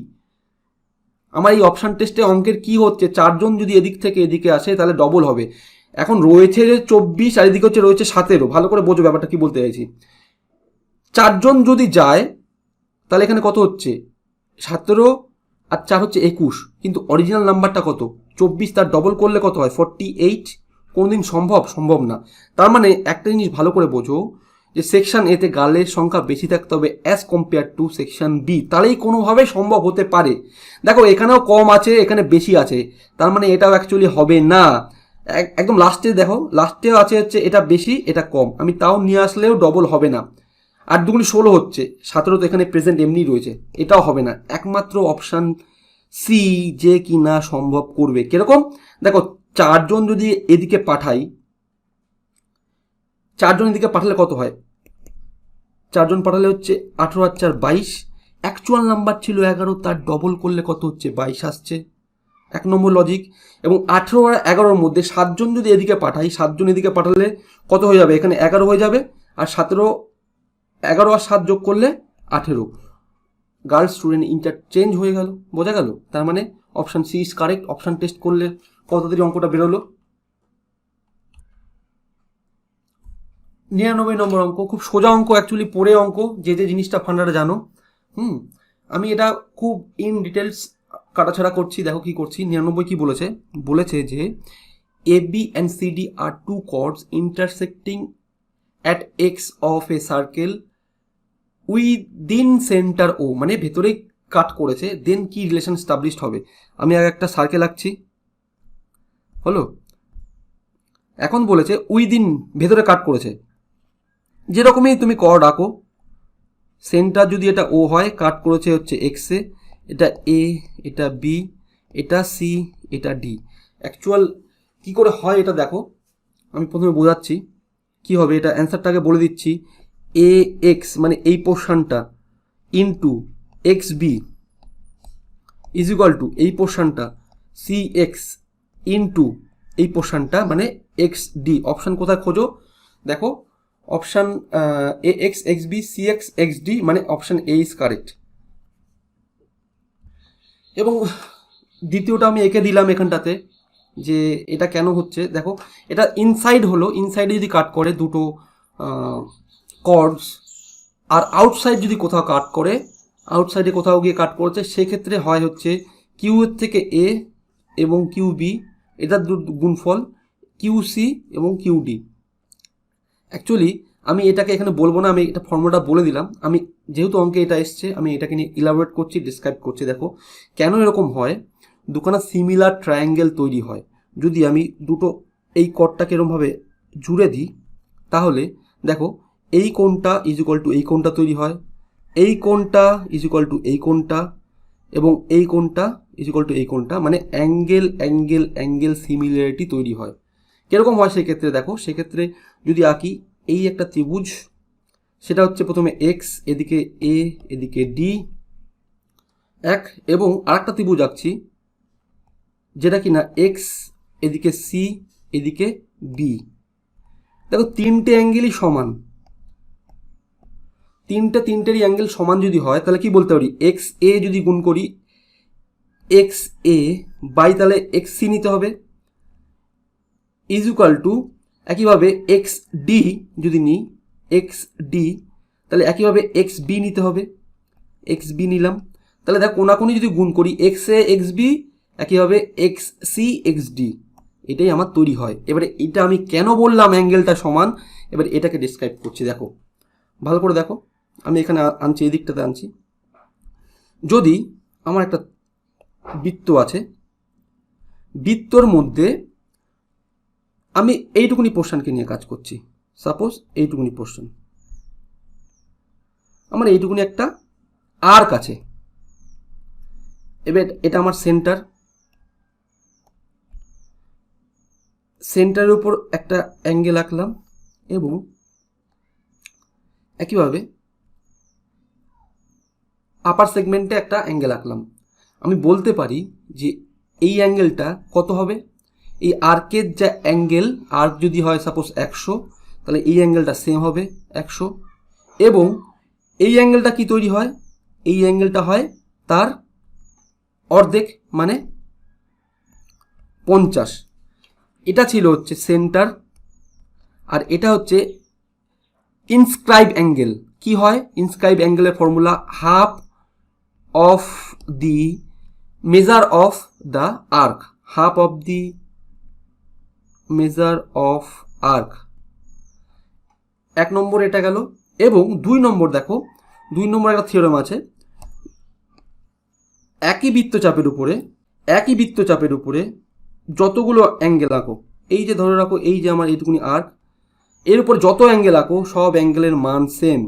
আমার এই অপশান টেস্টে অঙ্কের কি হচ্ছে, 4 জন যদি এদিক থেকে এদিকে আসে তাহলে ডবল হবে। এখন রয়েছে যে 24 আর এদিকে হচ্ছে রয়েছে 17, ভালো করে বোঝো ব্যাপারটা কি বলতে চাইছি। 4 জন যদি যায় তাহলে এখানে কত হচ্ছে 17 আর 4 হচ্ছে 21, কিন্তু অরিজিনাল নাম্বারটা কত 24, তার ডবল করলে কত হয় 48। কোনোদিন সম্ভব না। তার মানে একটা জিনিস ভালো করে বোঝো যে সেকশন এতে গার্লের সংখ্যা বেশি থাকতে হবে as compare to section B, তাহলেই কোনোভাবে সম্ভব হতে পারে। দেখো এখানেও কম আছে, এখানে বেশি আছে, তার মানে এটাও অ্যাকচুয়ালি হবে না। একদম লাস্টে দেখো, লাস্টেও আছে হচ্ছে এটা বেশি এটা কম, আমি তাও নিয়ে আসলেও ডবল হবে না। 8 দুগুণি 16 হচ্ছে, 17 তো এখানে প্রেজেন্ট এমনি রয়েছে, এটাও হবে না। একমাত্র অপশান সি যে কি না সম্ভব করবে। কিরকম দেখো, 4 জন যদি এদিকে পাঠাই, 4 জন এদিকে পাঠালে কত হয়, 4 জন পাঠালে হচ্ছে 18 আর 4 22, অ্যাকচুয়াল নাম্বার ছিল 11, তার ডবল করলে কত হচ্ছে 22 আসছে, 1 নম্বর লজিক। এবং 18 আর 11-র মধ্যে 7 জন যদি এদিকে পাঠাই, 7 জন এদিকে পাঠালে কত হয়ে যাবে, এখানে 11 হয়ে যাবে, আর 17, 11 আর 7 যোগ করলে 18। গার্লস স্টুডেন্ট ইন্টারচেঞ্জ হয়ে গেল, বোঝা গেল? তার মানে option C is correct. Option test করলে কত তাড়াতাড়ি অঙ্কটা বেরোলো। 99 নম্বর অঙ্ক, খুব সোজা অঙ্ক, অ্যাকচুয়ালি পড়ে অঙ্ক, যে জিনিসটা ফান্ডাটা জানো। আমি এটা খুব ইন ডিটেলস কাটাছাড়া করছি। দেখো কি করছি, 99 কি বলেছে, বলেছে যে A B and C D are two chords intersecting at X of a circle within centre O, মানে ভেতরেই কাট করেছে, দেন কি রিলেশন স্টাবলিশড হবে। আমি আগে একটা সার্কেল আঁকছি, হলো। এখন বলেছে উইদিন, ভেতরে কাট করেছে, যেরকমই তুমি কর্ড আঁকো, সেন্টার যদি এটা ও হয়, কাট করেছে হচ্ছে এক্সে, এটা এ, এটা বি, এটা সি, এটা ডি। অ্যাকচুয়াল কী করে হয় এটা দেখো, আমি প্রথমে বোঝাচ্ছি কি হবে। এটা অ্যান্সারটাকে বলে দিচ্ছি, এ এক্স মানে এই পোর্শনটা into X B is equal to এই পোর্শনটা সি এক্স ইন্টু এই পোর্শনটা মানে এক্স ডি। অপশান কোথায় খোঁজো, দেখো option A X X B C X X D, মানে অপশান এ ইজ কারেক্ট। এবং দ্বিতীয়টা আমি এঁকে দিলাম এখানটাতে, যে এটা কেন হচ্ছে দেখো, এটা ইনসাইড হলো, ইনসাইডে যদি কাট করে দুটো কর্ডস, আর আউটসাইড যদি কোথাও কাট করে, আউটসাইডে কোথাও গিয়ে কাট করেছে, সেক্ষেত্রে হয় হচ্ছে কিউ এর থেকে এ এবং কিউ বি, এটার গুণফল কিউ সি এবং কিউ ডি। অ্যাকচুয়ালি আমি এটাকে এখানে বলবো না, আমি এটা ফর্মুলাটা বলে দিলাম। আমি যেহেতু অঙ্কে এটা এসছে, আমি এটাকে নিয়ে ইলাবোরেট করছি, ডিসক্রাইব করছি। দেখো কেন এরকম হয়, দুখানা সিমিলার ট্রায়াঙ্গেল তৈরি হয়। যদি আমি দুটো এই কর্ডটাকে এরকমভাবে জুড়ে দিই, তাহলে দেখো এই কোণটা ইজ ইকুয়াল টু এই কোণটা তৈরি হয়, এই কোণটা ইজ ইকুয়াল টু এই কোণটা, এবং এই কোণটা ইজ ইকুয়াল টু এই কোণটা, মানে অ্যাঙ্গেল অ্যাঙ্গেল অ্যাঙ্গেল সিমিলারিটি তৈরি হয়। কীরকম হয় সেক্ষেত্রে দেখো, সেক্ষেত্রে যদি আঁকি এই একটা ত্রিভুজ, সেটা হচ্ছে প্রথমে এক্স, এদিকে এ, এদিকে ডি এক, এবং আরেকটা ত্রিভুজ আঁকছি যেটা কি না এক্স, এদিকে সি, এদিকে বি। দেখো তিনটে অ্যাঙ্গেলই সমান, তিনটেরই অ্যাঙ্গেল সমান যদি হয়, তাহলে কি বলতে পারি, এক্স এ যদি গুণ করি এক্স এ বাই, তাহলে এক্স সি নিতে হবে, ইজ ইকুয়াল টু একইভাবে এক্স ডি যদি নিই, এক্স ডি, তাহলে একইভাবে এক্স বি নিতে হবে, এক্স বি নিলাম। তাহলে দেখ কোনাকুনি যদি গুণ করি এক্স এ এক্স বি, একইভাবে এক্স সি এক্স ডি, এটাই আমার তৈরি হয়। এবারে এটা আমি কেন বললাম অ্যাঙ্গেলটা সমান, এবার এটাকে ডিসক্রাইব করছি। দেখো ভালো করে দেখো, আমি এখানে আনছি, এই দিকটাতে আনছি। যদি আমার একটা বৃত্ত আছে, বৃত্তর মধ্যে আমি এইটুকুনি পোর্শনকে নিয়ে কাজ করছি, সাপোজ এইটুকুনি পোর্শন, আমার এইটুকুনি একটা আর্ক আছে। এবার এটা আমার সেন্টার, সেন্টারের উপর একটা অ্যাঙ্গেল আঁকলাম, এবং একইভাবে আপার সেগমেন্টে একটা অ্যাঙ্গেল আঁকলাম। আমি বলতে পারি যে এই অ্যাঙ্গেলটা কত হবে, এই আর্কের যা অ্যাঙ্গেল, আর্ক যদি হয় সাপোজ 100, তাহলে এই অ্যাঙ্গেলটা সেম হবে 100, এবং এই অ্যাঙ্গেলটা কি তৈরি হয়, এই অ্যাঙ্গেলটা হয় তার অর্ধেক মানে 50। এটা ছিল হচ্ছে সেন্টার, আর এটা হচ্ছে ইনস্ক্রাইব অ্যাঙ্গেল। কি হয় ইনস্ক্রাইব অ্যাঙ্গেলের formula, half of the measure of the arc, half of the measure of arc. 1 নম্বর এটা গেল। এবং 2 নম্বর দেখো, 2 নম্বর একটা থিওরেম আছে, একই বৃত্তচাপের উপরে যতগুলো অ্যাঙ্গেল আঁকো, এই যে ধরে রাখো এই যে আমার এইটুকুনি আর্ক, এর উপর যত অ্যাঙ্গেল আঁকো সব অ্যাঙ্গেলের মান সেম।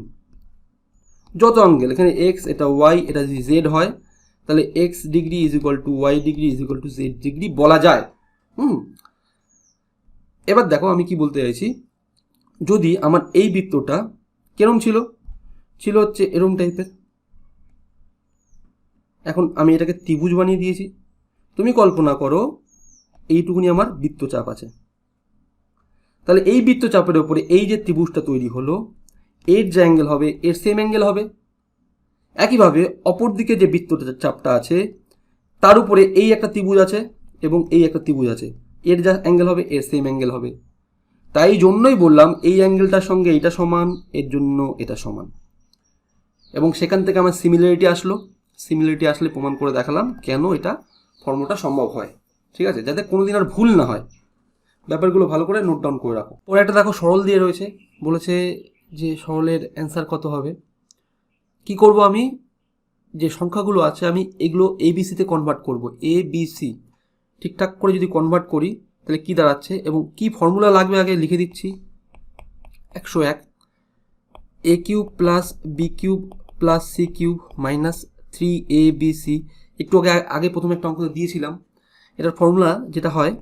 যত অ্যাঙ্গেল, এখানে এক্স, এটা ওয়াই, এটা যদি জেড হয়, তাহলে X degree is equal to Y degree is equal to Z degree বলা যায়। এবার দেখো আমি কি বলতে চাইছি, যদি আমার এই বৃত্তটা কেরম ছিল হচ্ছে এরম টাইপের, এখন আমি এটাকে ত্রিভুজ বানিয়ে দিয়েছি। তুমি কল্পনা করো এইটুকুনি আমার বৃত্তচাপ আছে, তাহলে এই বৃত্তচাপের ওপরে এই যে ত্রিভুজটা তৈরি হলো, এর যে অ্যাঙ্গেল হবে এর সেম অ্যাঙ্গেল হবে। একইভাবে অপর দিকে যে বৃত্তচাপটা আছে তার উপরে এই একটা ত্রিভুজ আছে এবং এই একটা ত্রিভুজ আছে, এর যা অ্যাঙ্গেল হবে এর সেম অ্যাঙ্গেল হবে। তাই জন্যই বললাম এই অ্যাঙ্গেলটার সঙ্গে এইটা সমান, এর জন্য এটা সমান, এবং সেখান থেকে আমার সিমিলারিটি আসলো। সিমিলারিটি আসলে প্রমাণ করে দেখালাম কেন এটা ফর্মুলাটা সম্ভব হয়। ঠিক আছে, যাতে কোনোদিন আর ভুল না হয়, ব্যাপারগুলো ভালো করে নোট ডাউন করে রাখো। ওরা একটা দেখো সরল দিয়ে রয়েছে, বলেছে যে সরলের অ্যান্সার কত হবে। কি করব, আমি যে সংখ্যাগুলো আছে আমি এগুলো এবিসিতে কনভার্ট করব। ABC ঠিকঠাক করে যদি কনভার্ট করি তাহলে কি দাঁড়াচ্ছে এবং কি ফর্মুলা লাগবে আগে লিখে দিচ্ছি। 101 a³ plus b³ plus c³ minus 3abc। একটু আগে প্রথমে একটা অঙ্ক দিয়েছিলাম, এটার ফর্মুলা যেটা হয়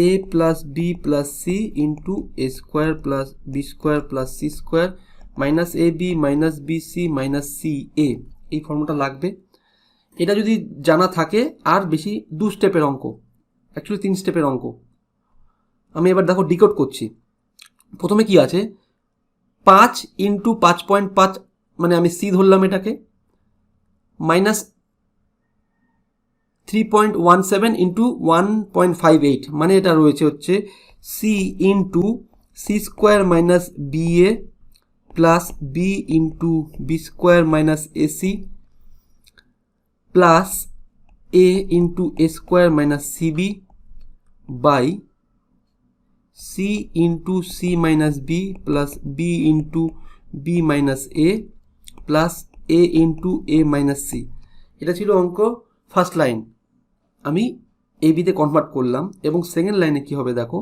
a plus B plus C into A square plus B square plus C square minus A B minus B C minus C A. এই ফর্মুলাটা লাগবে। এটা যদি জানা থাকে আর বেশি 2 স্টেপের অঙ্ক, অ্যাকচুয়ালি 3 স্টেপের অঙ্ক। আমি এবার দেখো ডিকোড করছি। প্রথমে কি আছে, 5 ইন্টু 5.5 মানে আমি সি ধরলাম এটাকে, মাইনাস 3.17 ইন্টু 1.58 মানে এটা রয়েছে হচ্ছে C into C square minus B A plus B into B square minus AC plus A into A square minus CB by C into C minus B plus B into B minus A plus A into A minus C. এটা ছিল অঙ্ক first line, আমি এবিতে convert করলাম। এবং second লাইনে কি হবে দেখো,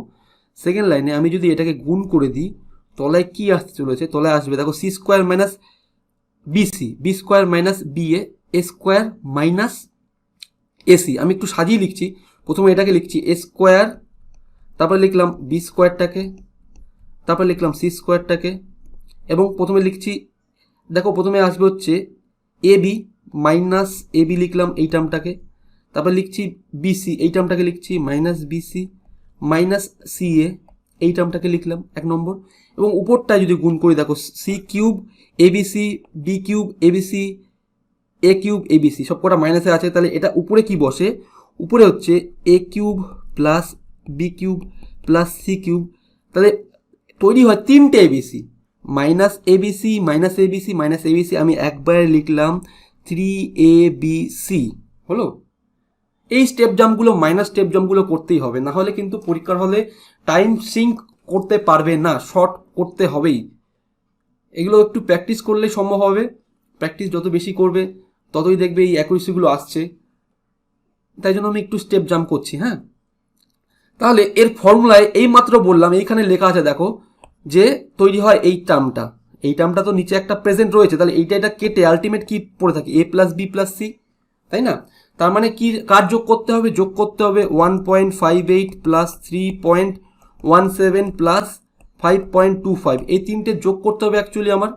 সেকেন্ড লাইনে আমি যদি এটাকে গুণ করে দিই তলায় কি আসতে চলেছে, তলায় আসবে দেখো C square minus BC, B square minus B A square minus AC. আমি একটু সাজিয়ে লিখছি, প্রথমে এটাকে লিখছি এ স্কোয়ার, তারপরে লিখলাম বি স্কোয়ারটাকে, তারপরে লিখলাম সি স্কোয়ারটাকে, এবং প্রথমে লিখছি দেখো প্রথমে আসবে হচ্ছে A B minus A B লিখলাম এই টার্মটাকে, তারপর লিখছি বিসি এই টার্মটাকে লিখছি minus BC minus C A এই টার্মটাকে লিখলাম 1 নম্বর। এবং উপরটায় যদি গুণ করি দেখো C cube ABC B cube ABC A cube ABC সব কটা মাইনাসে আছে, তাহলে এটা উপরে কি বসে, উপরে হচ্ছে A cube plus B cube plus C cube, তাহলে তৈরি হয় 3টে ABC, minus ABC minus ABC minus ABC. আমি একবারে লিখলাম 3abc হলো। এই স্টেপ জাম্পগুলো মাইনাস স্টেপ জাম্পগুলো করতেই হবে, না হলে কিন্তু পরীক্ষার হলে টাইম সিঙ্ক করতে পারবে না, শর্ট করতে হবেই। এগুলো একটু প্র্যাকটিস করলেই সম্ভব হবে, প্র্যাকটিস যত বেশি করবে ততই দেখবে এই অ্যাকুরেসিগুলো আসছে। তাই জন্য আমি একটু স্টেপ জাম্প করছি। হ্যাঁ, তাহলে এর ফর্মুলায় এই মাত্র বললাম, এইখানে লেখা আছে দেখো যে তৈরি হয় এই টার্মটা, এই টার্মটা তো নিচে একটা প্রেজেন্ট রয়েছে, তাহলে এটা কেটে আলটিমেট কি পড়ে থাকে A plus B plus C, তাই না? তার মানে কি কার যোগ করতে হবে, যোগ করতে হবে 1.58 প্লাস 3.17 প্লাস 5.25, এই তিনটে যোগ করতে হবে অ্যাকচুয়ালি আমার।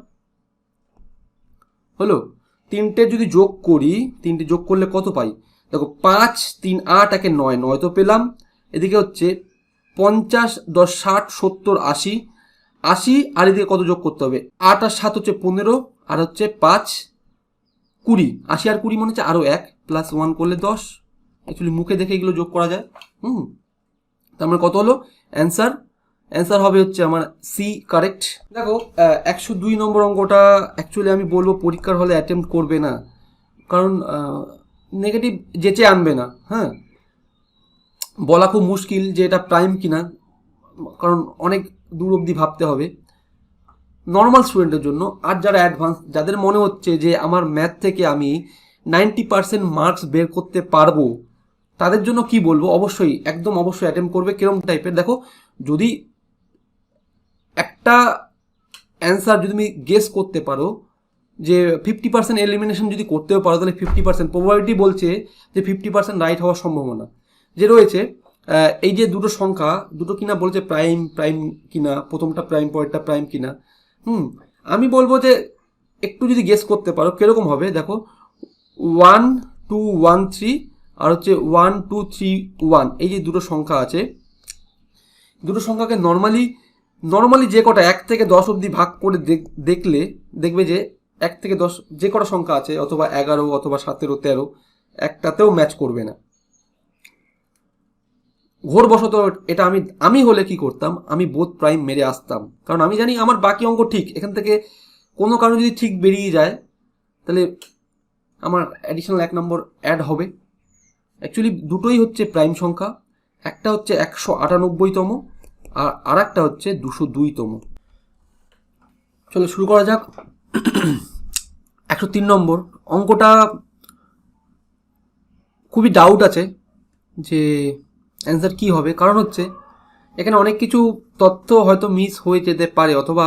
হলো, তিনটে যদি যোগ করি, তিনটে যোগ করলে কত পাই দেখো, 5 3 8 একে 9, 9 তো পেলাম। এদিকে হচ্ছে 50 10 60 70 80 80, আর এদিকে কত যোগ করতে হবে, 8 আর 7 হচ্ছে 15, আর হচ্ছে 5 20, 80 আর 20 মনে হচ্ছে আরও 1 প্লাস 1 করলে 10। অ্যাকচুয়ালি মুখে দেখে এগুলো যোগ করা যায়। তার মানে কত হলো অ্যান্সার হবে হচ্ছে আমার সি কারেক্ট। দেখো 102 নম্বর অঙ্কটা অ্যাকচুয়ালি আমি বলবো পরীক্ষার হলে অ্যাটেম্প্ট করবে না, কারণ নেগেটিভ যেচে আনবে না। হ্যাঁ, বলা খুব মুশকিল যে এটা প্রাইম কিনা, কারণ অনেক দূর অবধি ভাবতে হবে নর্মাল স্টুডেন্টের জন্য। আর যারা অ্যাডভান্স, যাদের মনে হচ্ছে যে আমার ম্যাথ থেকে আমি 90% মার্কস বের করতে পারবো, তাদের জন্য কি বলবো, অবশ্যই একদম অবশ্যই অ্যাটেম্প্ট করবে। কিরম টাইপের দেখো, যদি একটা অ্যান্সার যদি তুমি গেস করতে পারো যে 50% এলিমিনেশন যদি করতেও পারো, তাহলে 50% প্রবাবিলিটি বলছে যে 50% রাইট হওয়ার সম্ভাবনা যে রয়েছে। এই যে দুটো সংখ্যা, দুটো কিনা বলছে প্রাইম কিনা, প্রথমটা প্রাইম পরেরটা প্রাইম কিনা। আমি বলবো যে একটু যদি গেস করতে পারো কিরকম হবে দেখো, 1 2 1 3 আর হচ্ছে 1 2 3 1, এই যে দুটো সংখ্যা আছে, দুটো সংখ্যাকে নর্মালি যে কটা 1 থেকে 10 অবধি ভাগ করে দেখলে দেখবে যে 1 থেকে 10 যে কটা সংখ্যা আছে, অথবা 11 অথবা 17 13, একটাতেও ম্যাচ করবে না। ঘোরবশত এটা আমি হলে কি করতাম, আমি বোথ প্রাইম মেরে আসতাম, কারণ আমি জানি আমার বাকি অঙ্ক ঠিক। এখান থেকে কোনো কারণে যদি ঠিক বেরিয়ে যায় তাহলে আমার অ্যাডিশনাল 1 নম্বর অ্যাড হবে। অ্যাকচুয়ালি দুটোই হচ্ছে প্রাইম সংখ্যা, একটা হচ্ছে 198তম আর একটা হচ্ছে 202তম। চলো শুরু করা যাক। 103 নম্বর অঙ্কটা খুবই ডাউট আছে যে অ্যান্সার কি হবে, কারণ হচ্ছে এখানে অনেক কিছু তথ্য হয়তো মিস হয়ে যেতে পারে, অথবা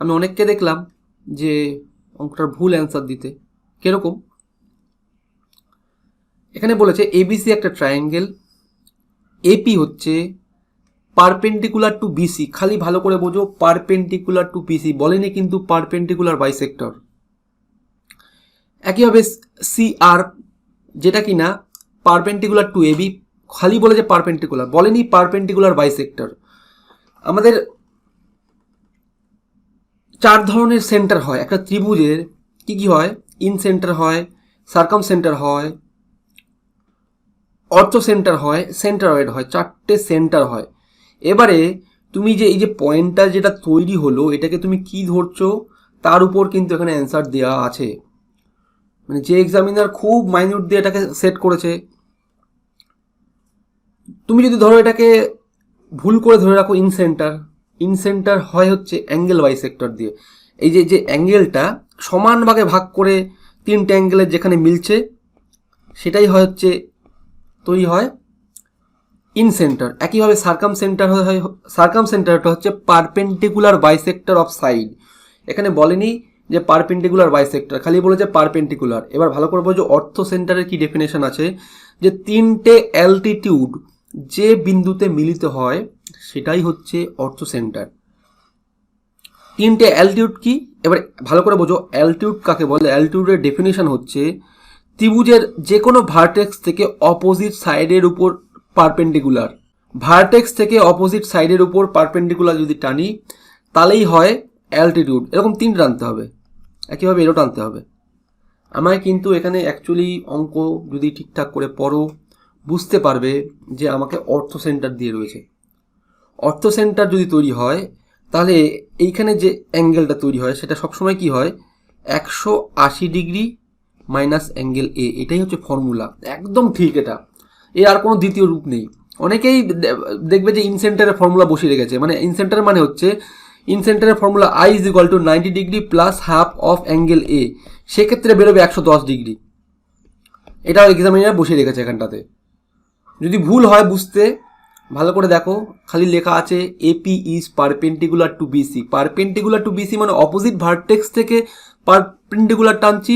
আমি অনেককে দেখলাম যে অঙ্কটার ভুল অ্যান্সার দিতে। কিরকম, এখানে বলেছে এবিসি একটা ট্রায়াঙ্গেল, এপি হচ্ছে পারপেন্ডিকুলার টু বিসি। খালি ভালো করে বোঝো, পারপেন্ডিকুলার টু বিসি বলেনি কিন্তু পারপেন্ডিকুলার বাইসেক্টর। একইভাবে সিআর যেটা কিনা পারপেন্ডিকুলার টু এবি, খালি বলে যে পারপেন্ডিকুলার, বলেনি পারপেন্ডিকুলার বাইসেক্টর। আমাদের 4 ধরনের সেন্টার হয় একটা ত্রিভুজের। কি কি হয়? ইন সেন্টার হয়, সার্কাম সেন্টার হয়, অর্থো সেন্টার হয়, সেন্টারয়েড হয়, 4টে সেন্টার হয়। এবারে তুমি যে এই যে পয়েন্টটা যেটা তৈরি হলো, এটাকে তুমি কি ধরছো তার উপর কিন্তু এখানে অ্যান্সার দেওয়া আছে। মানে যে এক্সামিনার খুব মাইনিউট দিয়ে এটাকে সেট করেছে, তুমি যদি ধরো এটাকে ভুল করে ধরে রাখো ইন সেন্টার হয় হচ্ছে অ্যাঙ্গেল বাইসেক্টর দিয়ে। এই যে অ্যাঙ্গেলটা সমান ভাগে ভাগ করে 3টে অ্যাঙ্গেলের যেখানে মিলছে সেটাই হয় হচ্ছে তৈরি হয় ইন সেন্টার। একইভাবে সার্কাম সেন্টারটা হচ্ছে পারপেন্ডিকুলার বাইসেক্টর অফ সাইড। এখানে বলেনি যে পারপেন্ডিকুলার বাইসেক্টর, খালি বলেছে পারপেন্ডিকুলার। এবার ভালো করে বোঝো অর্থো সেন্টারের কি ডেফিনেশন আছে, যে 3টে অ্যালটিটিউড যে বিন্দুতে মিলিত হয় সেটাই হচ্ছে অর্থো সেন্টার। 3টে অ্যালটিটিউড কি, এবার ভালো করে বোঝো অ্যালটিটিউড কাকে বলে। অ্যালটিটিউডের ডেফিনেশন হচ্ছে ত্রিভুজের যে কোনো ভার্টেক্স থেকে অপোজিট সাইডের উপর পারপেন্ডিকুলার। ভার্টেক্স থেকে অপোজিট সাইডের উপর পারপেন্ডিকুলার যদি টানি তাহলেই হয় অ্যালটিটিউড। এরকম 3টে টানতে হবে, একইভাবে এরও টানতে হবে। আমায় কিন্তু এখানে অ্যাকচুয়ালি অঙ্ক যদি ঠিকঠাক করে পড়ো বুঝতে পারবে যে আমাকে অর্থো সেন্টার দিয়ে রয়েছে। অর্থো সেন্টার যদি তৈরি হয় তাহলে এইখানে যে অ্যাঙ্গেলটা তৈরি হয় সেটা সবসময় কি হয়, 180 ডিগ্রি মাইনাস অ্যাঙ্গেল এ। এটাই হচ্ছে ফর্মুলা, একদম ঠিক। এটা এর আর কোনো দ্বিতীয় রূপ নেই। অনেকেই দেখবে যে ইনসেন্টারের ফর্মুলা বসিয়ে রেখেছে, মানে ইনসেন্টার মানে হচ্ছে ইনসেন্টারের formula I is equal to 90 degree plus half of angle A, সেক্ষেত্রে বেরোবে 110 ডিগ্রি। এটাও এক্সামিনার বসিয়ে রেখেছে এখানটাতে। যদি ভুল হয় বুঝতে ভালো করে দেখো, খালি লেখা আছে AP is perpendicular to BC. Perpendicular to BC মানে অপোজিট ভার্টেক্স থেকে পারপেন্ডিকুলার টানছি।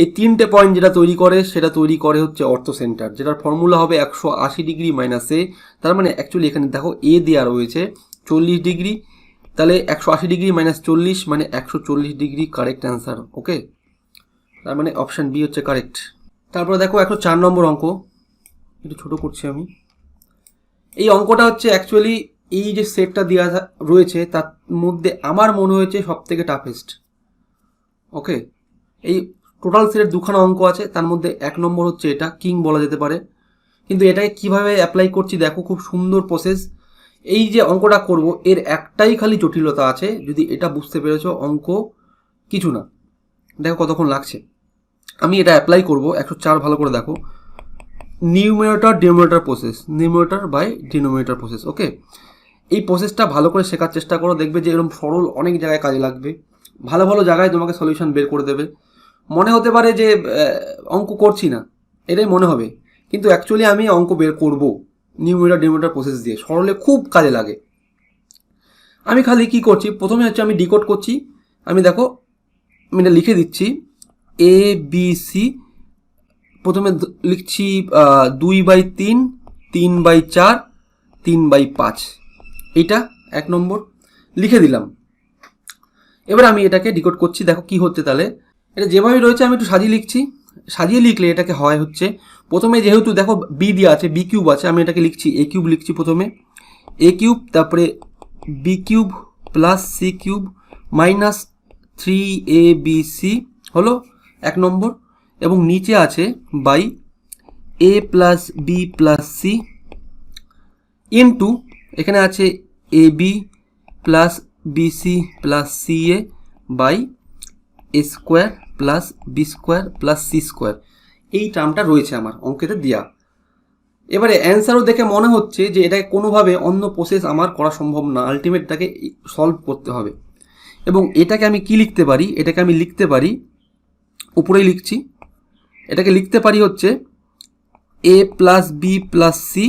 এই 3টে পয়েন্ট যেটা তৈরি করে সেটা তৈরি করে হচ্ছে অর্থো সেন্টার, যেটার ফর্মুলা হবে 180 ডিগ্রি মাইনাস এ। তার মানে অ্যাকচুয়ালি এখানে দেখো এ দেওয়া রয়েছে 40 ডিগ্রি, তাহলে 180 ডিগ্রি মাইনাস 40 মানে 140 ডিগ্রি কারেক্ট অ্যান্সার। ওকে, তার মানে অপশান বি হচ্ছে কারেক্ট। তারপরে দেখো 104 নম্বর অঙ্ক, একটু ছোটো করছি আমি। এই অঙ্কটা হচ্ছে অ্যাকচুয়ালি এই যে সেটটা দেওয়া রয়েছে তার মধ্যে আমার মনে হয়েছে সব থেকে টাফেস্ট। ওকে, এই টোটাল সেটের 2খানা অঙ্ক আছে, তার মধ্যে 1 নম্বর হচ্ছে এটা, কিং বলা যেতে পারে। কিন্তু এটাকে কিভাবে অ্যাপ্লাই করছি দেখো, খুব সুন্দর প্রসেস। এই যে অঙ্কটা করব এর একটাই খালি জটিলতা আছে, যদি এটা বুঝতে পেরেছো অঙ্ক কিছু না। দেখো কতক্ষণ লাগছে। আমি এটা অ্যাপ্লাই করব 104, ভালো করে দেখো। Numerator denominator process, numerator by denominator process. Okay, এই প্রসেসটা ভালো করে শেখার চেষ্টা করো, দেখবে যে এরকম সরল অনেক জায়গায় কাজে লাগবে। ভালো ভালো জায়গায় তোমাকে সলিউশন বের করে দেবে। মনে হতে পারে যে অঙ্ক করছি না, এটাই মনে হবে, কিন্তু অ্যাকচুয়ালি আমি অঙ্ক বের করব নিউমারেটর ডিনোমিনেটর প্রসেস দিয়ে। সরলে খুব কাজে লাগে। আমি খালি কি করছি, প্রথমে হচ্ছে আমি ডিকোড করছি। আমি দেখো আমি এটা লিখে দিচ্ছি, এ বি সি। প্রথমে লিখছি 2/3, 3/4, 3/5, এইটা 1 নম্বর লিখে দিলাম। এবার আমি এটাকে ডিকোড করছি, দেখো কি হচ্ছে। তাহলে এটা যেভাবে রয়েছে আমি একটু সাজিয়ে লিখছি, সাজিয়ে লিখলে এটাকে হয় হচ্ছে, প্রথমে যেহেতু দেখো বি দেওয়া আছে, বি কিউব আছে, আমি এটাকে লিখছি এ কিউব লিখছি প্রথমে, এ কিউব তারপরে B cube plus C cube minus 3abc হলো 1 নম্বর, এবং নিচে আছে by A plus B plus C into এখানে আছে A B plus BC plus C A by A square plus B square plus C square. এই টার্মটা রয়েছে আমার অঙ্কেতে দেওয়া। এবারে অ্যান্সারও দেখে মনে হচ্ছে যে এটাকে কোনোভাবে অন্য প্রসেস আমার করা সম্ভব না, আলটিমেটটাকে সলভ করতে হবে। এবং এটাকে আমি কি লিখতে পারি, এটাকে আমি লিখতে পারি, উপরেই লিখছি, এটাকে লিখতে পারি হচ্ছে A plus B plus C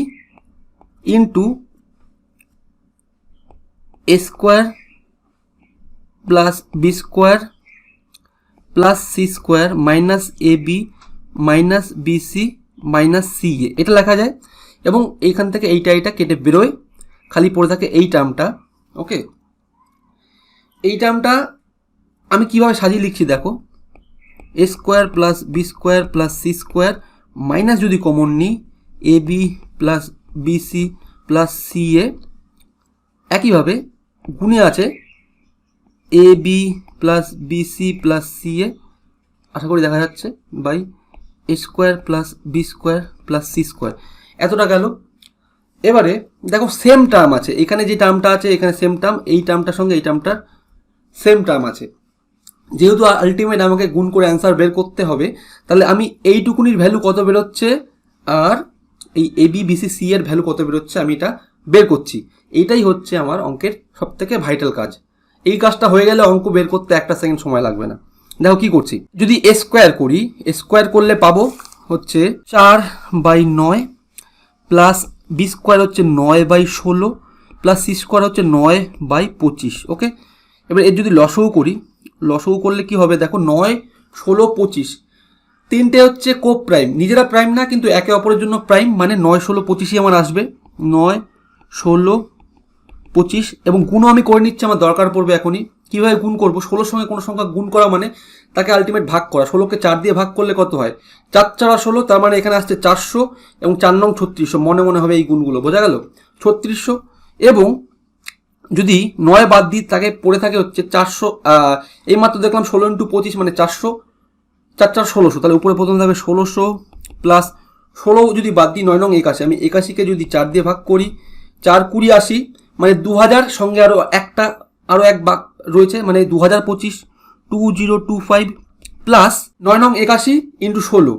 into A square plus B square plus C square minus A B minus BC minus C A, এটা লেখা যায়। এবং এইখান থেকে এইটা কেটে বেরোয়, খালি পড়ে থাকে এই টার্মটা। ওকে, এই টার্মটা আমি কীভাবে সাজিয়ে লিখছি দেখো, A square plus B square plus C square minus যদি কমন নিই A B plus BC plus C A, একইভাবে গুণে আছে A B plus BC plus C A, আশা করি দেখা যাচ্ছে, by A square plus B square plus C square. এতটা গেল। এবারে দেখো সেম টার্ম আছে, এখানে যে টার্মটা আছে এখানে সেম টার্ম, এই টার্মটার সঙ্গে এই টার্মটার সেম টার্ম আছে। যেহেতু আলটিমেট আমাকে গুণ করে অ্যান্সার বের করতে হবে, তাহলে আমি এইটুকুনির ভ্যালু কত বেরোচ্ছে আর এই এ বি বিসি সি এর ভ্যালু কত বেরোচ্ছে আমি এটা বের করছি। এইটাই হচ্ছে আমার অঙ্কের সবথেকে ভাইটাল কাজ। এই কাজটা হয়ে গেলে অঙ্ক বের করতে 1 সেকেন্ড সময় লাগবে না। দেখো কি করছি, যদি এ স্কোয়ার করি, এ স্কোয়ার করলে পাবো হচ্ছে 4/9 প্লাস বি স্কোয়ার হচ্ছে 9/16 প্লাস সি স্কোয়ার হচ্ছে 9/25। ওকে, এবার এর যদি লসও করি, লসও করলে কি হবে দেখো, 9, 16, 25 তিনটে হচ্ছে কো প্রাইম, নিজেরা প্রাইম না কিন্তু একে অপরের জন্য প্রাইম, মানে 9, 16, 25ই আমার আসবে, 9, 16, 25। এবং গুণও আমি করে নিচ্ছি, আমার দরকার পড়বে এখনই। কীভাবে গুণ করবো, 16 সঙ্গে কোনো সংখ্যা গুণ করা মানে তাকে আলটিমেট ভাগ করা। 16কে 4 দিয়ে ভাগ করলে কত হয়, 4 4 16, তার মানে এখানে আসছে 400 এবং 4 নং 3600, মনে মনে হবে এই গুণগুলো, বোঝা গেল 3600। এবং যদি 9 বাদ দিই তাকে পড়ে থাকে হচ্ছে 400, এই মাত্র দেখলাম 16 × 25 মানে 400, 4 4 1600, তাহলে উপরে প্রথমে থাকবে 1600 প্লাস 16 যদি বাদ দিই 9 নং 81, আমি 81কে যদি 4 দিয়ে ভাগ করি 4 20 80, মানে 2000 সঙ্গে আরও এক বাক রয়েছে, মানে 2025 2025 প্লাস 9 নং 81 ইন্টু 16,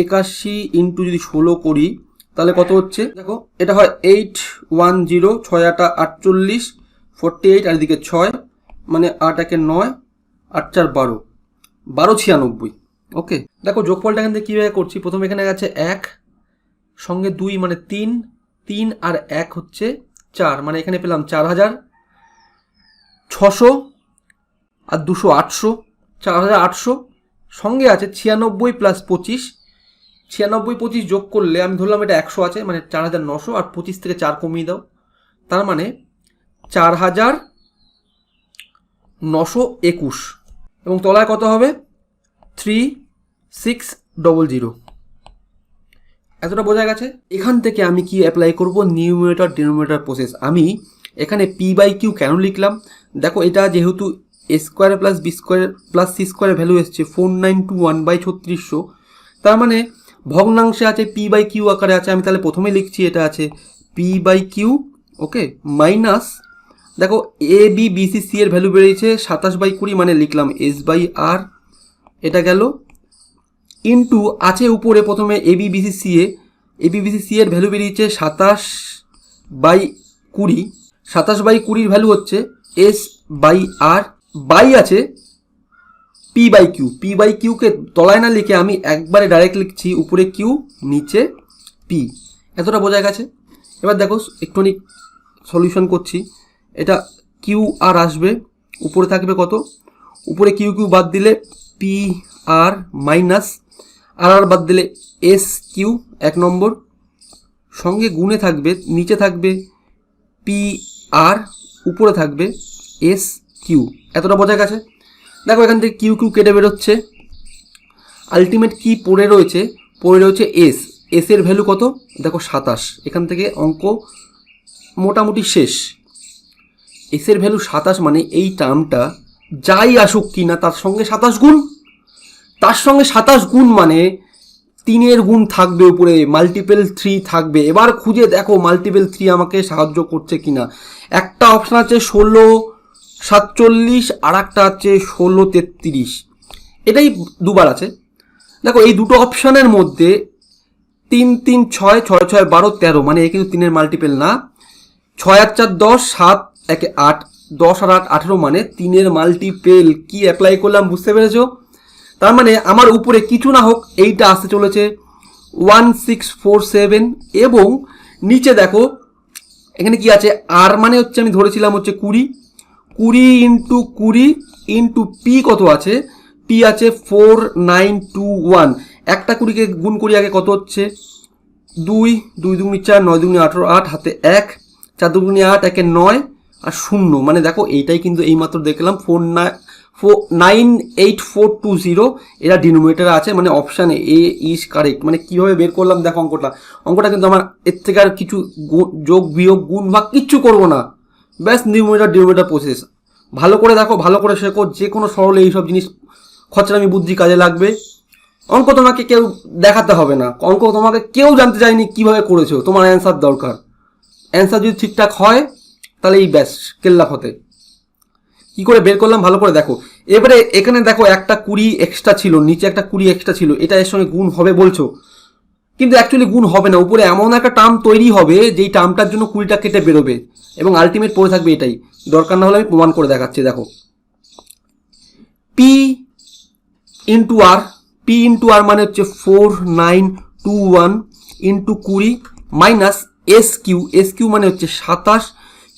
81 ইন্টু যদি 16 করি তাহলে কত হচ্ছে দেখো, এটা হয় 810, 6 8 48, 48 আর এদিকে 6, মানে 8 1 9, 8 4 12, 1296। ওকে, দেখো যোগফলটা এখান থেকে কীভাবে করছি, প্রথমে এখানে আছে 1 সঙ্গে 2 মানে 3, 3 আর 1 হচ্ছে 4, মানে এখানে পেলাম 4600 আর 200 800, 4800 সঙ্গে আছে 96 প্লাস 25, 96 25 যোগ করলে আমি ধরলাম এটা 100 আছে, মানে 4900, আর 25 থেকে 4 কমিয়ে দাও, তার মানে 4921। এবং তলায় কত হবে 3600। এতটা বোঝা গেছে। এখান থেকে আমি কি অ্যাপ্লাই করব, নিউমারেটর ডিনোমিনেটর প্রসেস। আমি এখানে p/q কেন লিখলাম দেখো, এটা যেহেতু A square plus B square plus C স্কোয়ারের ভ্যালু এসছে 4921/3600, তার মানে ভগ্নাংশে আছে p/q আকারে আছে, আমি তাহলে প্রথমে লিখছি এটা আছে p/q। ওকে, মাইনাস দেখো এ বি বিসি সি এর ভ্যালু বেরিয়েছে 27/20, মানে লিখলাম s/r, এটা গেল ইন্টু আছে উপরে প্রথমে এ বি বিসি সি এর ভ্যালু বেরিয়েছে 27/20, 27/20 ভ্যালু হচ্ছে s/r, বাই আছে p/q। p/qকে তলায় না লিখে আমি একবারে ডাইরেক্ট লিখছি উপরে q নিচে p। এতটা বোঝা গেছে। এবার দেখো একটুখানি সলিউশন করছি, এটা কিউ আর আসবে, উপরে থাকবে কত, উপরে কিউ বাদ দিলে পি আর মাইনাস আর বাদ দিলে এস কিউ 1 নম্বর, সঙ্গে গুণে থাকবে, নিচে থাকবে পি আর, উপরে থাকবে এস কিউ। এতটা বোঝা গেছে। দেখো এখান থেকে কিউ কেটে বেরোচ্ছে, আলটিমেট কি পড়ে রয়েছে এস। এসের ভ্যালু কত? দেখো 27। এখান থেকে অঙ্ক মোটামুটি শেষ। এসের ভ্যালু 27 মানে এই টার্মটা যাই আসুক কি না তার সঙ্গে 27 গুণ, তার সঙ্গে 27 গুণ মানে 3-এর গুণ থাকবে উপরে, মাল্টিপল 3 থাকবে। এবার খুঁজে দেখো মাল্টিপল 3 আমাকে সাহায্য করছে কিনা। একটা অপশান আছে 1647 আর একটা আছে 1633, এটাই দুবার আছে। দেখো এই দুটো অপশানের মধ্যে 3 3 6 6 6 12 13 মানে এ কিন্তু 3-এর মাল্টিপল না। 6 আর 4 10, 7 1 8, 10 আর 8 18 মানে 3-এর মাল্টিপল। কি অ্যাপ্লাই করলাম বুঝতে পেরেছো? তার মানে আমার উপরে কিছু না হোক এইটা আসতে চলেছে 1647 এবং নিচে দেখো এখানে কি আছে, আর মানে হচ্ছে আমি ধরেছিলাম হচ্ছে 20 ইন্টু 20 ইন্টু পি কত আছে, পি আছে 4921। একটা 20কে গুণ করি আগে, কত হচ্ছে 2 2 দুগুণে 4 9 দুগুণে 18 8 হাতে 1 4 দুগুণে 8 1 9 আর 0 মানে দেখো এইটাই কিন্তু এইমাত্র দেখলাম 98420। এরা ডিনোমিনেটরে আছে মানে অপশান এ ইজ কারেক্ট। মানে কীভাবে বের করলাম দেখো অঙ্কটা কিন্তু আমার এর থেকে আর কিছু যোগ বিয়োগ গুণ ভাগ কিচ্ছু করবো না, ব্যাস ডিনোমিনেটর প্রসেস। ভালো করে দেখো, ভালো করে শেখো, যে কোনো সরলে এইসব জিনিস খচরামি বুদ্ধি কাজে লাগবে। অঙ্ক তোমাকে কেউ দেখাতে হবে না, অঙ্ক তোমাকে কেউ জানতে চায়নি কীভাবে করেছো, তোমার অ্যান্সার দরকার। অ্যান্সার যদি ঠিকঠাক হয় তাহলে এই ব্যাস কেল্লা ফতে। কি করে বের করলাম ভালো করে দেখো। এবারে এখানে দেখো একটা 20 এক্সট্রা ছিল, নিচে একটা 20 এক্সট্রা ছিল, এটা এর সঙ্গে গুণ হবে বলছো, কিন্তু অ্যাকচুয়ালি গুণ হবে না। উপরে এমন একটা টার্ম তৈরি হবে যেই টার্মটার জন্য 20টা কেটে বেরোবে এবং আলটিমেট পড়ে থাকবে এটাই। দরকার না হলে আমি প্রমাণ করে দেখাচ্ছি। দেখো পি ইন্টু আর মানে হচ্ছে 4921 ইন্টু 20 মাইনাস এস কিউ মানে হচ্ছে 27।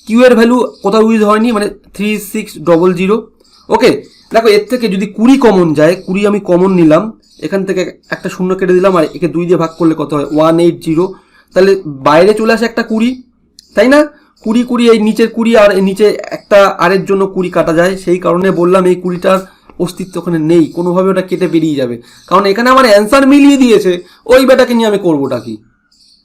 কিউ এর ভ্যালু কোথাও ইউজ হয়নি মানে 3600। ওকে, দেখো এর থেকে যদি 20 কমন যায়, 20 আমি কমন নিলাম, এখান থেকে একটা শূন্য কেটে দিলাম আর একে 2 দিয়ে ভাগ করলে কত হয় 180। তাহলে বাইরে চলে আসে একটা 20, তাই না? 20 এই নিচের 20 আর নিচে একটা আরের জন্য 20 কাটা যায়, সেই কারণে বললাম এই 20টার অস্তিত্ব ওখানে নেই, কোনোভাবে ওটা কেটে বেরিয়ে যাবে, কারণ এখানে আমার অ্যান্সার মিলিয়ে দিয়েছে। ওই বেটাকে নিয়ে আমি করবোটা কি?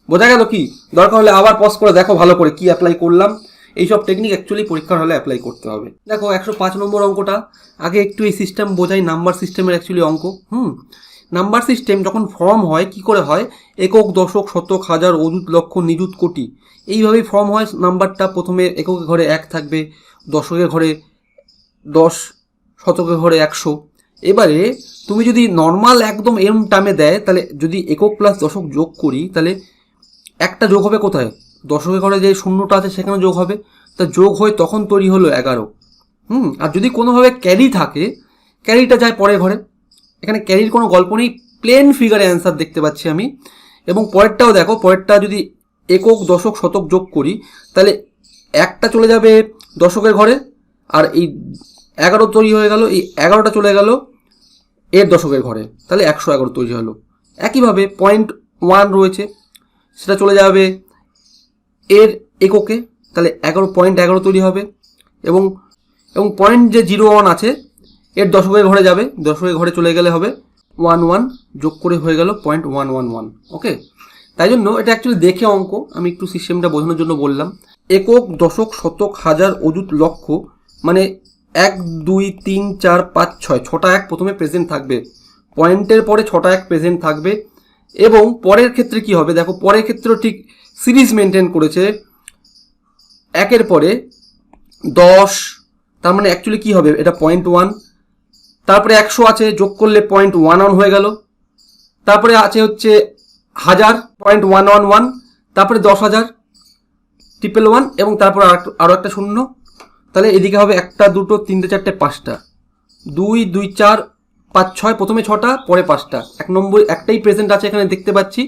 বোঝা গেল কি? দরকার হলে আবার পজ করে দেখো ভালো করে কি অ্যাপ্লাই করলাম। এইসব টেকনিক অ্যাকচুয়ালি পরীক্ষার হলে অ্যাপ্লাই করতে হবে। দেখো 105 নম্বর অঙ্কটা আগে একটু এই সিস্টেম বোঝাই, নাম্বার সিস্টেমের অ্যাকচুয়ালি অঙ্ক। নাম্বার সিস্টেম যখন ফর্ম হয় কি করে হয়, একক, দশক, শতক, হাজার, অযুত, লক্ষ, নিযুত, কোটি, এইভাবেই ফর্ম হয় নাম্বারটা। প্রথমে এককের ঘরে 1 থাকবে, দশকের ঘরে 10, শতকের ঘরে 100। এবারে তুমি যদি নর্মাল একদম এম টার্মে দেয়, তাহলে যদি একক প্লাস দশক যোগ করি তাহলে একটা যোগ হবে কোথায়, দশকের ঘরে যে শূন্যটা আছে সেখানে যোগ হবে, তা যোগ হয়ে তখন তৈরি হলো 11। আর যদি কোনোভাবে ক্যারি থাকে, ক্যারিটা যায় পরের ঘরে। এখানে ক্যারির কোনো গল্প নেই, প্লেন ফিগারে অ্যান্সার দেখতে পাচ্ছি আমি। এবং পরেরটাও দেখো, পরেরটা যদি একক, দশক, শতক যোগ করি তাহলে একটা চলে যাবে দশকের ঘরে আর এই 11 তৈরি হয়ে গেল, এই 11টা চলে গেল এর দশকের ঘরে, তাহলে 111 তৈরি হলো। একইভাবে 0.1 রয়েছে, সেটা চলে যাবে এর এককে, তাহলে 11.11 তৈরি হবে। এবং পয়েন্ট যে 01 আছে এর দশকের ঘরে যাবে, দশকের ঘরে চলে গেলে হবে 11 যোগ করে হয়ে গেল 0.111। ওকে, তাই জন্য এটা অ্যাকচুয়ালি দেখে অঙ্ক, আমি একটু সিস্টেমটা বোঝানোর জন্য বললাম। একক, দশক, শতক, হাজার, অযুত, লক্ষ মানে 1 2 3 4 5 6, 6টা 1 প্রথমে প্রেজেন্ট থাকবে, পয়েন্টের পরে 6টা 1 প্রেজেন্ট থাকবে। এবং পরের ক্ষেত্রে কি হবে দেখো, পরের ক্ষেত্রেও ঠিক সিরিজ মেনটেন করেছে, 1-এর পরে 10, তার মানে অ্যাকচুয়ালি কি হবে এটা 0.1, তারপরে 100 আছে যোগ করলে 0.11 হয়ে গেল, তারপরে আছে হচ্ছে 1000 0.111, তারপরে 10,000 111 এবং তারপর আরও একটা শূন্য, তাহলে এদিকে হবে 1 2 3 4 5টা, 2 2 4 5 6, প্রথমে 6টা পরে 5টা, 1 নম্বর একটাই প্রেজেন্ট আছে এখানে দেখতে পাচ্ছি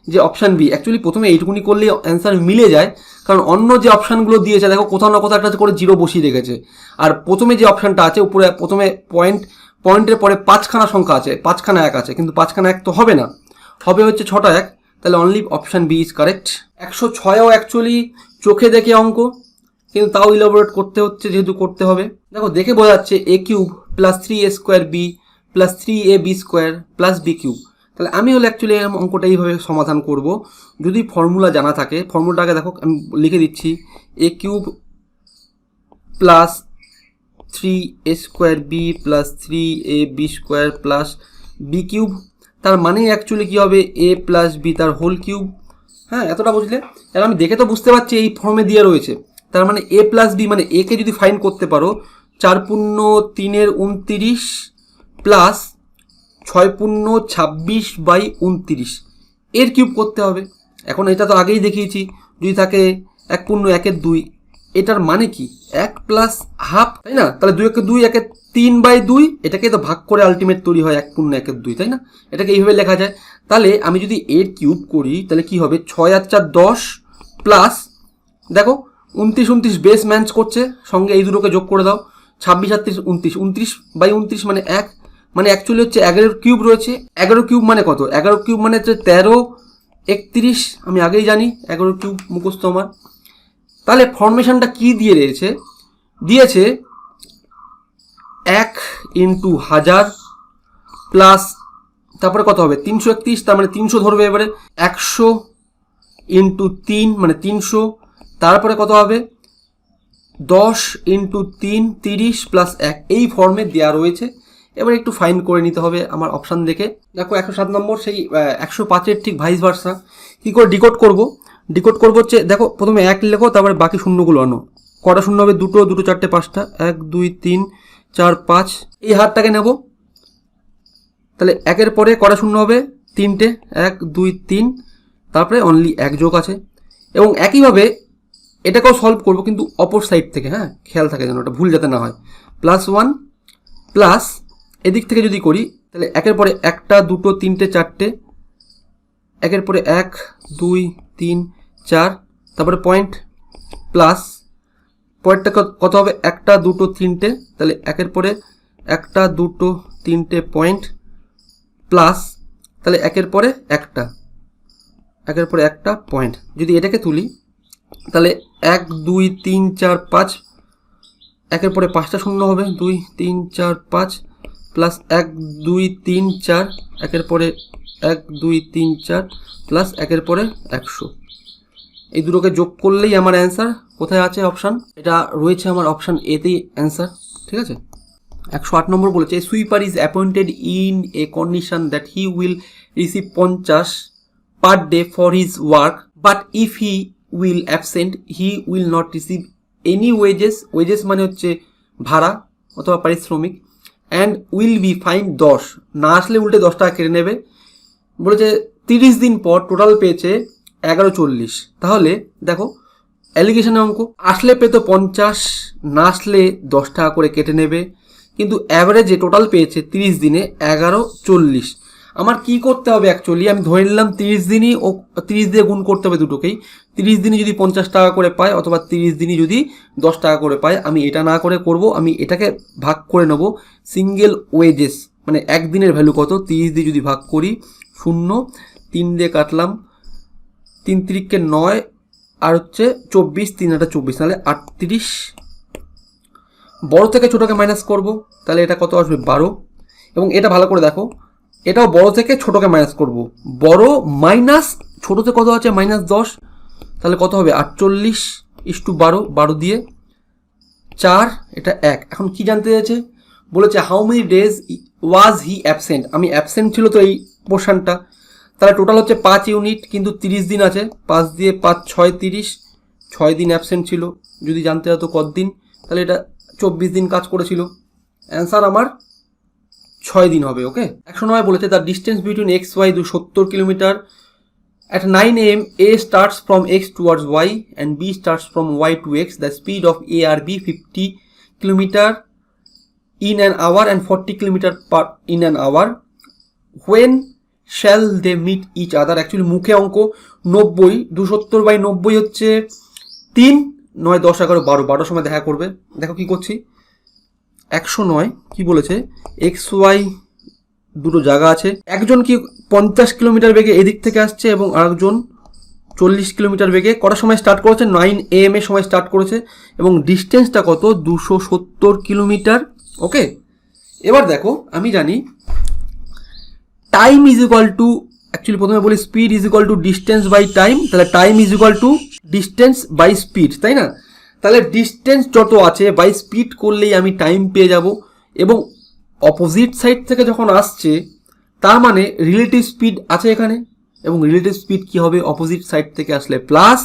যে অপশান বি। অ্যাকচুয়ালি প্রথমে এইটুকুনি করলে অ্যান্সার মিলে যায়, কারণ অন্য যে অপশানগুলো দিয়েছে দেখো কোথাও না কোথাও একটা করে 0 বসিয়ে রেখেছে। আর প্রথমে যে অপশানটা আছে উপরে, প্রথমে পয়েন্টের পরে 5খানা সংখ্যা আছে, 5খানা 1 আছে, কিন্তু 5খানা 1 তো হবে না, হবে হচ্ছে 6টা 1, তাহলে only option B is correct. 106ও অ্যাকচুয়ালি চোখে দেখে অঙ্ক, কিন্তু তাও ইলাবোরেট করতে হচ্ছে যেহেতু করতে হবে। দেখো দেখে বোঝা যাচ্ছে a³ + 3a² b plus 3ab square plus B cube. তাহলে আমি হলে অ্যাকচুয়ালি অঙ্কটা এইভাবে সমাধান করব। যদি ফর্মুলা জানা থাকে, ফর্মুলাটাকে দেখো আমি লিখে দিচ্ছি, A cube plus 3a square B plus 3ab square plus B cube, তার মানে অ্যাকচুয়ালি কী হবে, এ প্লাস বি তার হোল কিউব। হ্যাঁ, এতটা বুঝলে? এবার আমি দেখে তো বুঝতে পারছি এই ফর্মে দিয়ে রয়েছে, তার মানে এ প্লাস বি মানে একে যদি ফাইন্ড করতে পারো 4 পূর্ণ 3 29 প্লাস 6 পূর্ণ 26/29 এর কিউব করতে হবে। এখন এটা তো আগেই দেখিয়েছি, যদি থাকে 1 পূর্ণ 1 2, এটার মানে কি 1 প্লাস হাফ, তাই না? তাহলে 2 2 1 3/2, এটাকে তো ভাগ করে আলটিমেট তৈরি হয় 1 পূর্ণ 1 2, তাই না? এটাকে এইভাবে লেখা যায়। তাহলে আমি যদি এর কিউব করি তাহলে কি হবে, 6 আর 4 10 প্লাস দেখো 29 29 বেস ম্যাচ করছে, সঙ্গে এই দুটোকে যোগ করে দাও, 26 আর 29 29/29 মানে 1, মানে অ্যাকচুয়ালি হচ্ছে 11 কিউব রয়েছে। 11 কিউব মানে কত? 11 কিউব মানে হচ্ছে 13 31, আমি আগেই জানি 11 কিউব মুখস্থ আমার। তাহলে ফর্মেশনটা কি দিয়ে দিয়েছে 1 × 1000 প্লাস তারপরে কত হবে 331, তার মানে 300 ধরবে, এবারে 100 × 3 মানে 300, তারপরে কত হবে 10 × 3 30 প্লাস 1, এই ফর্মে দেওয়া রয়েছে। এবার একটু ফাইন করে নিতে হবে আমার অপশান দেখে। দেখো 107 নম্বর সেই 105-এর ঠিক ভাইস ভার্সা। কী করে ডিকোড করবো হচ্ছে, দেখো প্রথমে 1 লেখো, তারপরে বাকি শূন্যগুলো আনো। কটা শূন্য হবে? দুটো 4টে 5টা, 1 2 3 4 5, এই হারটাকে নেব। তাহলে 1-এর পরে কটা শূন্য হবে? 3টে, 1 2 3, তারপরে অনলি 1 যোগ আছে। এবং একইভাবে এটাকেও সলভ করবো, কিন্তু অপর সাইড থেকে। হ্যাঁ, খেয়াল থাকে যেন ওটা ভুল যাতে না হয়। +1 প্লাস এদিক থেকে যদি করি তাহলে 1-এর পরে 1টা 2টো 3টে 4টে, 1-এর পরে 1 2 3 4, তারপরে পয়েন্ট প্লাস পয়েন্টটা কত হবে? 1টা 2টো 3টে, তাহলে 1-এর পরে 1টা 2টো 3টে পয়েন্ট প্লাস, তাহলে 1-এর পরে 1টা পয়েন্ট। যদি এটাকে তুলি তাহলে 1 2 3 4 5, 1-এর পরে 5টা শূন্য হবে, 2 3 4 5 প্লাস 1 2 3 4, 1-এর পরে 1 2 3 4 প্লাস 1-এর পরে 100। এই দুটোকে যোগ করলেই আমার অ্যান্সার কোথায় আছে? অপশান, এটা রয়েছে আমার অপশান এতেই অ্যান্সার। ঠিক আছে। 108 নম্বর বলেছে, sweeper is appointed in a condition that he will receive 50 per day for his work, but if he will absent he will not receive any wages মানে হচ্ছে ভাড়া অথবা পারিশ্রমিক, অ্যান্ড উইল বি ফাইন 10, না আসলে উল্টে 10 টাকা কেটে নেবে। বলেছে 30 দিন পর টোটাল পেয়েছে 1140। তাহলে দেখো অ্যালিগেশনের অঙ্ক, আসলে পেতো 50, না আসলে 10 টাকা করে কেটে নেবে, কিন্তু অ্যাভারেজে টোটাল পেয়েছে 30 দিনে 1140। আমার কি করতে হবে অ্যাকচুয়ালি, আমি ধরে নিলাম 30 দিনই ও 30 দিয়ে গুণ করতে হবে দুটোকেই। 30 দিনে যদি 50 টাকা করে পায় অথবা 30 দিনই যদি 10 টাকা করে পায়, আমি এটা না করে করব, আমি এটাকে ভাগ করে নেব সিঙ্গেল ওয়েজেস, মানে একদিনের ভ্যালু কত, 30 দিয়ে যদি ভাগ করি 0, 3 দিয়ে কাটলাম, 3 3 9 আর হচ্ছে 24, 3 8 24, তাহলে 38। বড় থেকে ছোটোকে মাইনাস করব, তাহলে এটা কত আসবে 12। এবং এটা ভালো করে দেখো, এটাও বড় থেকে ছোটোকে মাইনাস করব, বড় মাইনাস ছোটোতে কত আছে -10, তাহলে কত হবে 48/12, 12 দিয়ে 4, এটা 1। এখন কি জানতে চাইছে, বলেছে how many days was he absent, আমি অ্যাবসেন্ট ছিল তো এই পোর্শনটা, তাহলে টোটাল হচ্ছে 5 ইউনিট, কিন্তু 30 দিন আছে, 5 দিয়ে 5 6 30, 6 দিন অ্যাবসেন্ট ছিল। যদি জানতে হতো কতদিন, তাহলে এটা 24 দিন কাজ করেছিল। অ্যান্সার আমার 6 দিন হবে। ওকে। 109 বলেছে the distance between X Y 70 kilometre, at 9 AM A starts from x towards y and B starts from y to x. The speed of A or B 50 kilometer in an hour and 40 kilometer per in an hour. When shall they meet each other? Actually মুখে অঙ্ক 90, 270/90 হচ্ছে 3, 9 10 11 12, 12 সময় দেখা করবে। দেখো কি করছি, 109 কি বলেছে, এক্স ওয়াই দুটো জায়গা আছে, একজন কি 50 কিলোমিটার বেগে এদিক থেকে আসছে এবং আরেকজন 40 কিলোমিটার বেগে, কটার সময় স্টার্ট করেছে, 9 AM এর সময় স্টার্ট করেছে, এবং ডিস্টেন্সটা কত, 270 কিলোমিটার। ওকে। এবার দেখো আমি জানি time is equal to, actually প্রথমে বলি speed is equal to distance by time, তাহলে time is equal to distance by speed, তাই না? তাহলে ডিস্টেন্স যত আছে বাই স্পিড করলেই আমি টাইম পেয়ে যাব, এবং অপোজিট সাইড থেকে যখন আসছে তার মানে রিলেটিভ স্পিড আছে এখানে, এবং রিলেটিভ স্পিড কি হবে, অপোজিট সাইড থেকে আসলে প্লাস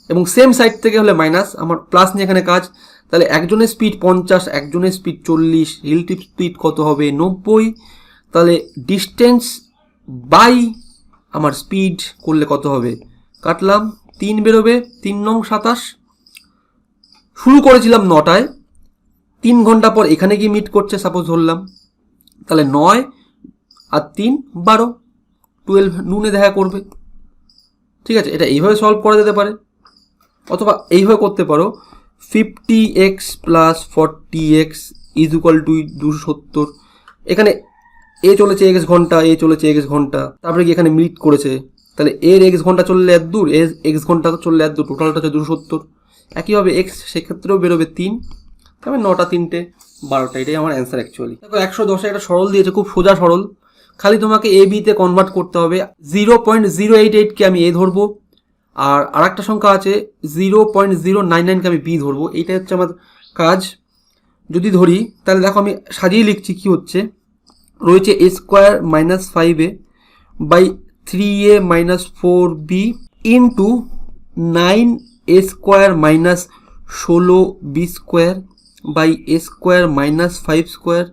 এবং সেম সাইড থেকে হলে মাইনাস, আমার প্লাস নিয়ে এখানে কাজ। তাহলে একজনের স্পিড 50, একজনের স্পিড 40, রিলেটিভ স্পিড কত হবে 90। তাহলে ডিস্টেন্স বাই আমার স্পিড করলে কত হবে, কাটলাম 3 বেরোবে, 3 নং 27। শুরু করেছিলাম 9টায়, 3 ঘন্টা পর এখানে গিয়ে মিট করছে সাপোজ ধরলাম, তাহলে 9 আর 3 12, 12 নুনে দেখা করবে। ঠিক আছে, এটা এইভাবে সলভ করা যেতে পারে, অথবা এইভাবে করতে পারো 50x plus 40x is equal two 270। এখানে এ চলেছে x ঘন্টা, এ চলেছে x ঘন্টা, তারপরে কি এখানে মিট করেছে, তাহলে এর x ঘন্টা চললে এত দূর, এর x ঘন্টা চললে এত দূর, টোটালটা হচ্ছে 270। একইভাবে x সেক্ষেত্রেও বেরোবে 3, তবে 9টা 3টে 12টা, এটাই আমার অ্যান্সার অ্যাকচুয়ালি। দেখো 110 একটা সরল দিয়েছে, খুব সোজা সরল, খালি তোমাকে এ বিতে কনভার্ট করতে হবে। 0.088কে আমি এ ধরবো, আর আরেকটা সংখ্যা আছে 0.099কে আমি বি ধরবো, এইটাই হচ্ছে আমার কাজ। যদি ধরি তাহলে দেখো আমি সাজিয়ে লিখছি কি হচ্ছে, রয়েছে a square minus 5a by 3a minus 4b into 9a square minus 16b square by a square minus 5 square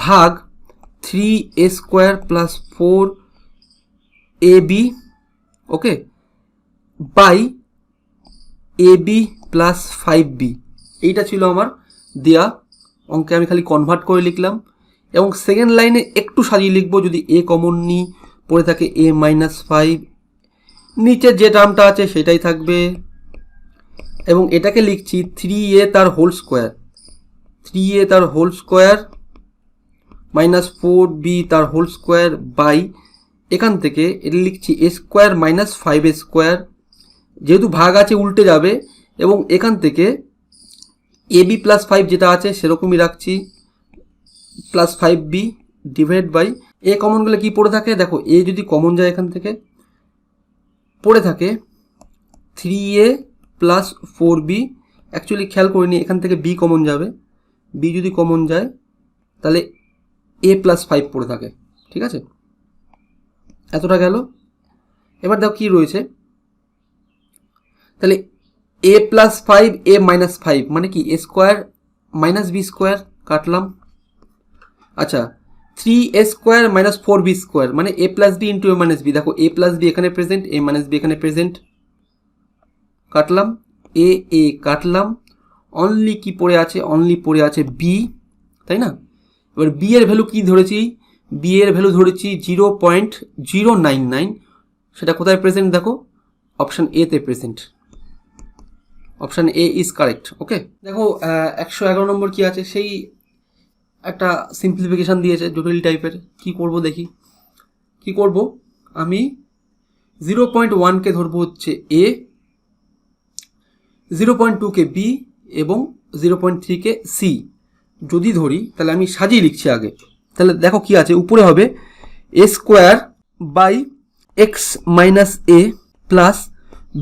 ভাগ 3a square plus 4ab, okay, by ab plus 5b। এইটা ছিল আমার দেয়া অঙ্কে, আমি খালি কনভার্ট করে লিখলাম। এবং সেকেন্ড লাইনে একটু সাজিয়ে লিখবো, যদি এ কমন নিই পড়ে থাকে a মাইনাস 5, নিচে যে টার্মটা আছে সেটাই থাকবে, এবং এটাকে লিখছি 3a তার হোল স্কোয়ার, 3a তার হোল স্কোয়ার মাইনাস 4b তার হোল স্কোয়ার বাই, এখান থেকে এটা লিখছি a square minus 5a square, যেহেতু ভাগ আছে উল্টে যাবে, এবং এখান থেকে ab প্লাস 5 যেটা আছে সেরকমই রাখছি, plus 5b divide by A common গেলে কি পড়ে থাকে, দেখো এ যদি কমন যায় এখান থেকে পড়ে থাকে 3a প্লাস 4b, অ্যাকচুয়ালি খেয়াল করিনি এখান থেকে b কমন যাবে, b যদি কমন যায় তাহলে a প্লাস 5 পড়ে থাকে। ঠিক আছে, এতটা গেল। এবার দেখো কি রয়েছে, তাহলে a প্লাস 5 a মাইনাস 5 মানে কি a square minus b square, কাটলাম। আচ্ছা, 3a square minus 4b square মানে a plus b into a minus b, দেখো a প্লাস b এখানে প্রেজেন্ট, a মাইনাস b এখানে প্রেজেন্ট, কাটলাম, a কাটলাম, অনলি কি পড়ে আছে, অনলি পড়ে আছে b, তাই না? এবার b এর ভ্যালু কি ধরেছি, b এর ভ্যালু ধরেছি 0.099, সেটা কোথায় প্রেজেন্ট দেখো, অপশান এ তে present, option A is correct. Okay, দেখো 111 নম্বর কি আছে, সেই একটা সিম্পলিফিকেশান দিয়েছে জটিল টাইপের, কি করব দেখি কি করব। আমি 0.1কে ধরবো হচ্ছে এ, 0.2কে বি এবং 0.3কে সি। যদি ধরি তাহলে আমি সাজিয়ে লিখছি আগে, তাহলে দেখো কি আছে, উপরে হবে A square by X minus A plus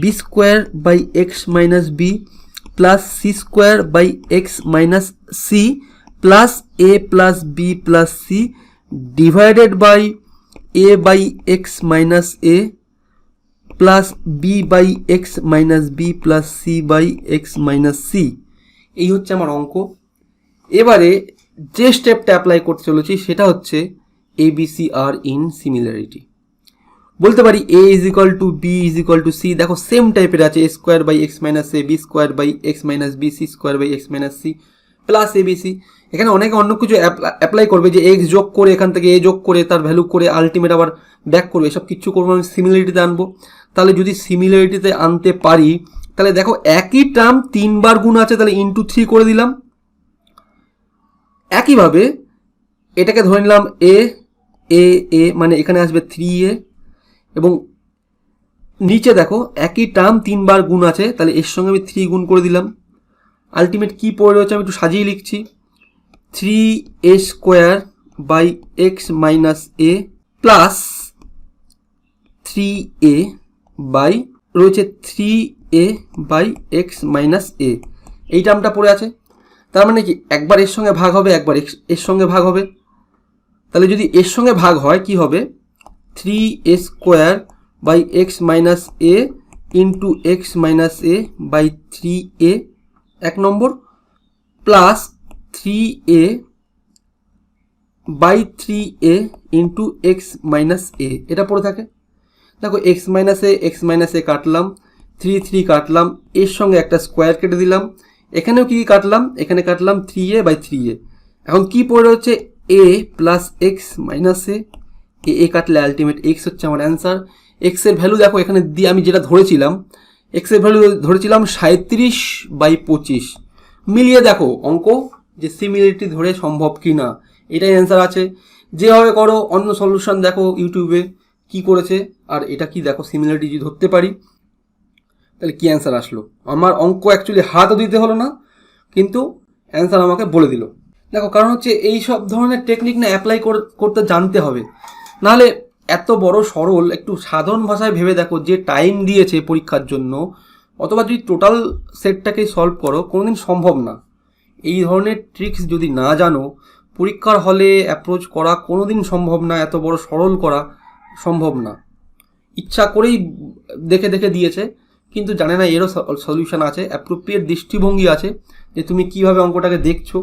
B square by X minus B plus C square by X minus C plus A plus B plus C divided by A by X minus A plus B by X minus B plus C by X minus C. এই হচ্ছে আমার অঙ্ক। এবারে যে স্টেপটা apply করতে চলেছি সেটা হচ্ছে A B C are in similarity. বলতে পারি A is equal to B is equal to C, দেখো সেম টাইপের আছে, A square by X minus A, B square by X minus B, C square by X minus C plus A B C. এখানে অনেকে অন্য কিছু apply করবে, যে x যোগ করে এখান থেকে এ যোগ করে তার ভ্যালু করে আলটিমেট আবার ব্যাক করবে, এসব কিছু করবো, আমি সিমিলারিটিতে আনবো। তাহলে যদি সিমিলারিটিতে আনতে পারি তাহলে দেখো একই টার্ম 3 বার গুণ আছে, তাহলে ইন্টু 3 করে দিলাম। একইভাবে এটাকে ধরে নিলাম এ এ এ মানে এখানে আসবে 3a, এবং নিচে দেখো একই টার্ম 3 বার গুণ আছে, তাহলে এর সঙ্গে আমি 3 গুণ করে দিলাম। আলটিমেট কি পড়ে রয়েছে আমি একটু সাজিয়ে লিখছি, 3a square by X minus A plus 3a by রয়েছে 3a বাই এক্স মাইনাস এ, এই টার্মটা পড়ে আছে। তার মানে কি একবার এর সঙ্গে ভাগ হবে, একবার এর সঙ্গে ভাগ হবে। তাহলে যদি এর সঙ্গে ভাগ হয় কি হবে, 3a square by X minus A into X minus A by 3a 1 number, plus 3a by 3a into X minus A, এটা পড়ে থাকে। দেখো এক্স মাইনাস এ কাটলাম, 3 কাটলাম, এর সঙ্গে একটা স্কোয়ার কেটে দিলাম, এখানেও কি কাটলাম, এখানে কাটলাম 3a বাই 3a। এখন কি পড়ে হচ্ছে a প্লাস এক্স মাইনাস এ কাটলে আলটিমেট এক্স হচ্ছে আমার অ্যান্সার। এক্সের ভ্যালু দেখো এখানে দিয়ে আমি যেটা ধরেছিলাম, এক্সের ভ্যালু ধরেছিলাম 37 বাই 25। মিলিয়ে দেখো অঙ্ক যে সিমিলারিটি ধরে সম্ভব কি না, এটাই অ্যান্সার আছে। যেভাবে করো অন্য সলিউশন দেখো ইউটিউবে কি করেছে, আর এটা কি দেখো সিমিলারিটি যদি ধরতে পারি তাহলে কি অ্যান্সার আসলো। আমার অঙ্ক অ্যাকচুয়ালি হাতও দিতে হলো না, কিন্তু অ্যান্সার আমাকে বলে দিল। দেখো কারণ হচ্ছে এই সব ধরনের টেকনিক না অ্যাপ্লাই করতে জানতে হবে, নাহলে এত বড় সরল একটু সাধারণ ভাষায় ভেবে দেখো, যে টাইম দিয়েছে পরীক্ষার জন্য, অথবা যদি টোটাল সেটটাকে সলভ করো কোনোদিন সম্ভব না। এই ধরনের ট্রিক্স যদি না জানো, পরীক্ষার হলে অ্যাপ্রোচ করা কোনোদিন সম্ভব না, এত বড় সরল করা সম্ভব না। ইচ্ছা করেই দেখে দেখে দিয়েছে, কিন্তু জানে না এরও সলিউশন আছে, অ্যাপ্রোপ্রিয়েট দৃষ্টিভঙ্গি আছে, যে তুমি কিভাবে অঙ্কটাকে দেখছো,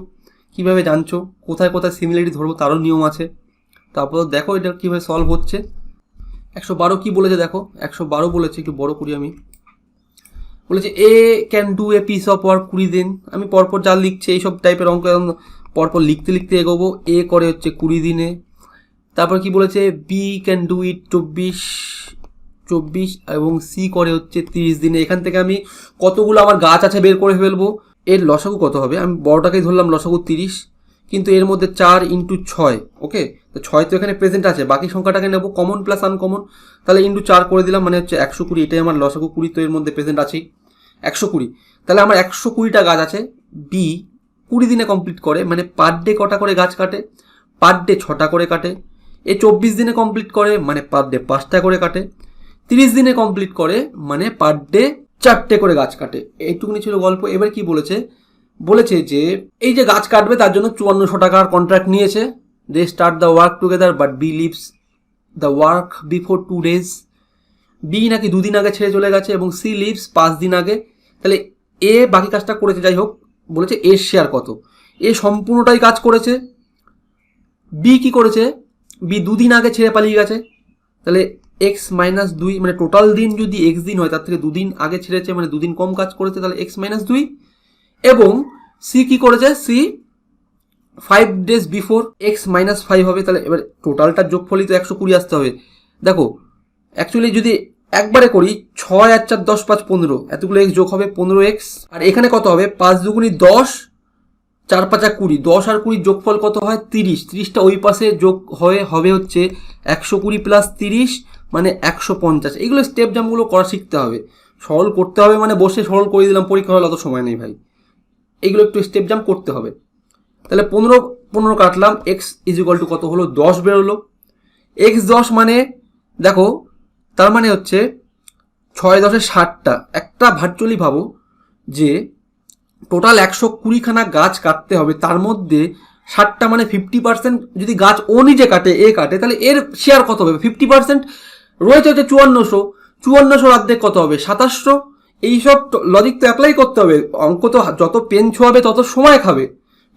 কিভাবে জানছো, কোথায় কোথায় সিমিলারিটি ধরবো তারও নিয়ম আছে। তারপর দেখো এটা কীভাবে সলভ হচ্ছে। 112 কি বলেছে দেখো, 112 বলেছে, একটু বড় করি আমি, বলেছে A can do a piece of work 20 দিন। আমি পরপর যা লিখছি এইসব টাইপের অঙ্ক পরপর লিখতে লিখতে এগোবো। এ করে হচ্ছে 20 দিনে। তারপর কি বলেছে বি ক্যান ডু ইট 24 এবং সি করে হচ্ছে 30 দিনে। এখান থেকে আমি কতগুলো আমার গাছ আছে বের করে ফেলবো। এর লসাগু কত হবে, আমি বড়টাকেই ধরলাম লসাগু 30, কিন্তু এর মধ্যে 4 × 6, ওকে, তো 6 তো এখানে প্রেজেন্ট আছে, বাকি সংখ্যাটাকে নেবো কমন প্লাস আনকমন, তাহলে × 4 করে দিলাম, মানে হচ্ছে 120। এটাই আমার লসাগু 20, তো এর মধ্যে প্রেজেন্ট আছেই 120। তাহলে আমার 120টা গাছ আছে। বি 20 দিনে কমপ্লিট করে, মানে পার ডে কটা করে গাছ কাটে, পার ডে 6টা করে কাটে। এ 24 দিনে কমপ্লিট করে, মানে পার ডে 5টা করে কাটে। 30 দিনে কমপ্লিট করে, মানে পার ডে 4টে করে গাছ কাটে। এইটুকুনি ছিল গল্প। এবার কি বলেছে যে এই যে গাছ কাটবে তার জন্য 5400 টাকার কন্ট্রাক্ট নিয়েছে। They start the work together but B leaves the work before 2 days। B নাকি 2 দিন আগে ছেড়ে চলে গেছে এবং সি লিভস 5 দিন আগে। তাহলে এ বাকি কাজটা করেছে, যাই হোক, বলেছে এর শেয়ার কত। এ সম্পূর্ণটাই কাজ করেছে। বি কি করেছে, বি 2 দিন আগে ছেড়ে পালিয়ে গেছে, তাহলে এক্স মাইনাস 2, মানে টোটাল দিন যদি এক্স দিন হয় তার থেকে 2 দিন আগে ছেড়েছে, মানে 2 দিন কম কাজ করেছে, তাহলে এক্স মাইনাস 2। এবং সি কি করেছে, C 5 days before, X minus 5 হবে। তাহলে এবার টোটালটার যোগফলই তো 120 আসতে হবে। দেখো অ্যাকচুয়ালি যদি একবারে করি 6 আর 4 10 5 15, এতগুলো এক্স যোগ হবে 15x। আর এখানে কত হবে, 5 দুগুণি 10, 4 5 20, 10 আর 20 যোগফল কত হয় 30। 30টা ওই পাশে যোগ হবে হচ্ছে 120 প্লাস 30, মানে 150। এইগুলো স্টেপ জাম্পগুলো করা শিখতে হবে, সরল করতে হবে, মানে বসে সরল করে দিলাম, পরীক্ষা হলে অত সময় নেই ভাই, এইগুলো একটু স্টেপ জাম্প করতে হবে। তাহলে 15 কাটলাম, এক্স ইজ ইকুয়াল টু কত হলো, 10 বেরোলো। এক্স 10 মানে দেখো, তার মানে হচ্ছে 6 10 60টা। একটা ভার্চুয়ালি ভাবো যে টোটাল 120খানা গাছ কাটতে হবে, তার মধ্যে 60টা মানে 50% যদি গাছ ও নিজে কাটে, এ কাটে, তাহলে এর শেয়ার কত হবে, 50% রয়েছে হচ্ছে 5400 অর্ধেক কত হবে 2700। এইসব লজিক তো অ্যাপ্লাই করতে হবে। অঙ্ক তো যত পেন ছোঁয়াবে তত সময় খাবে,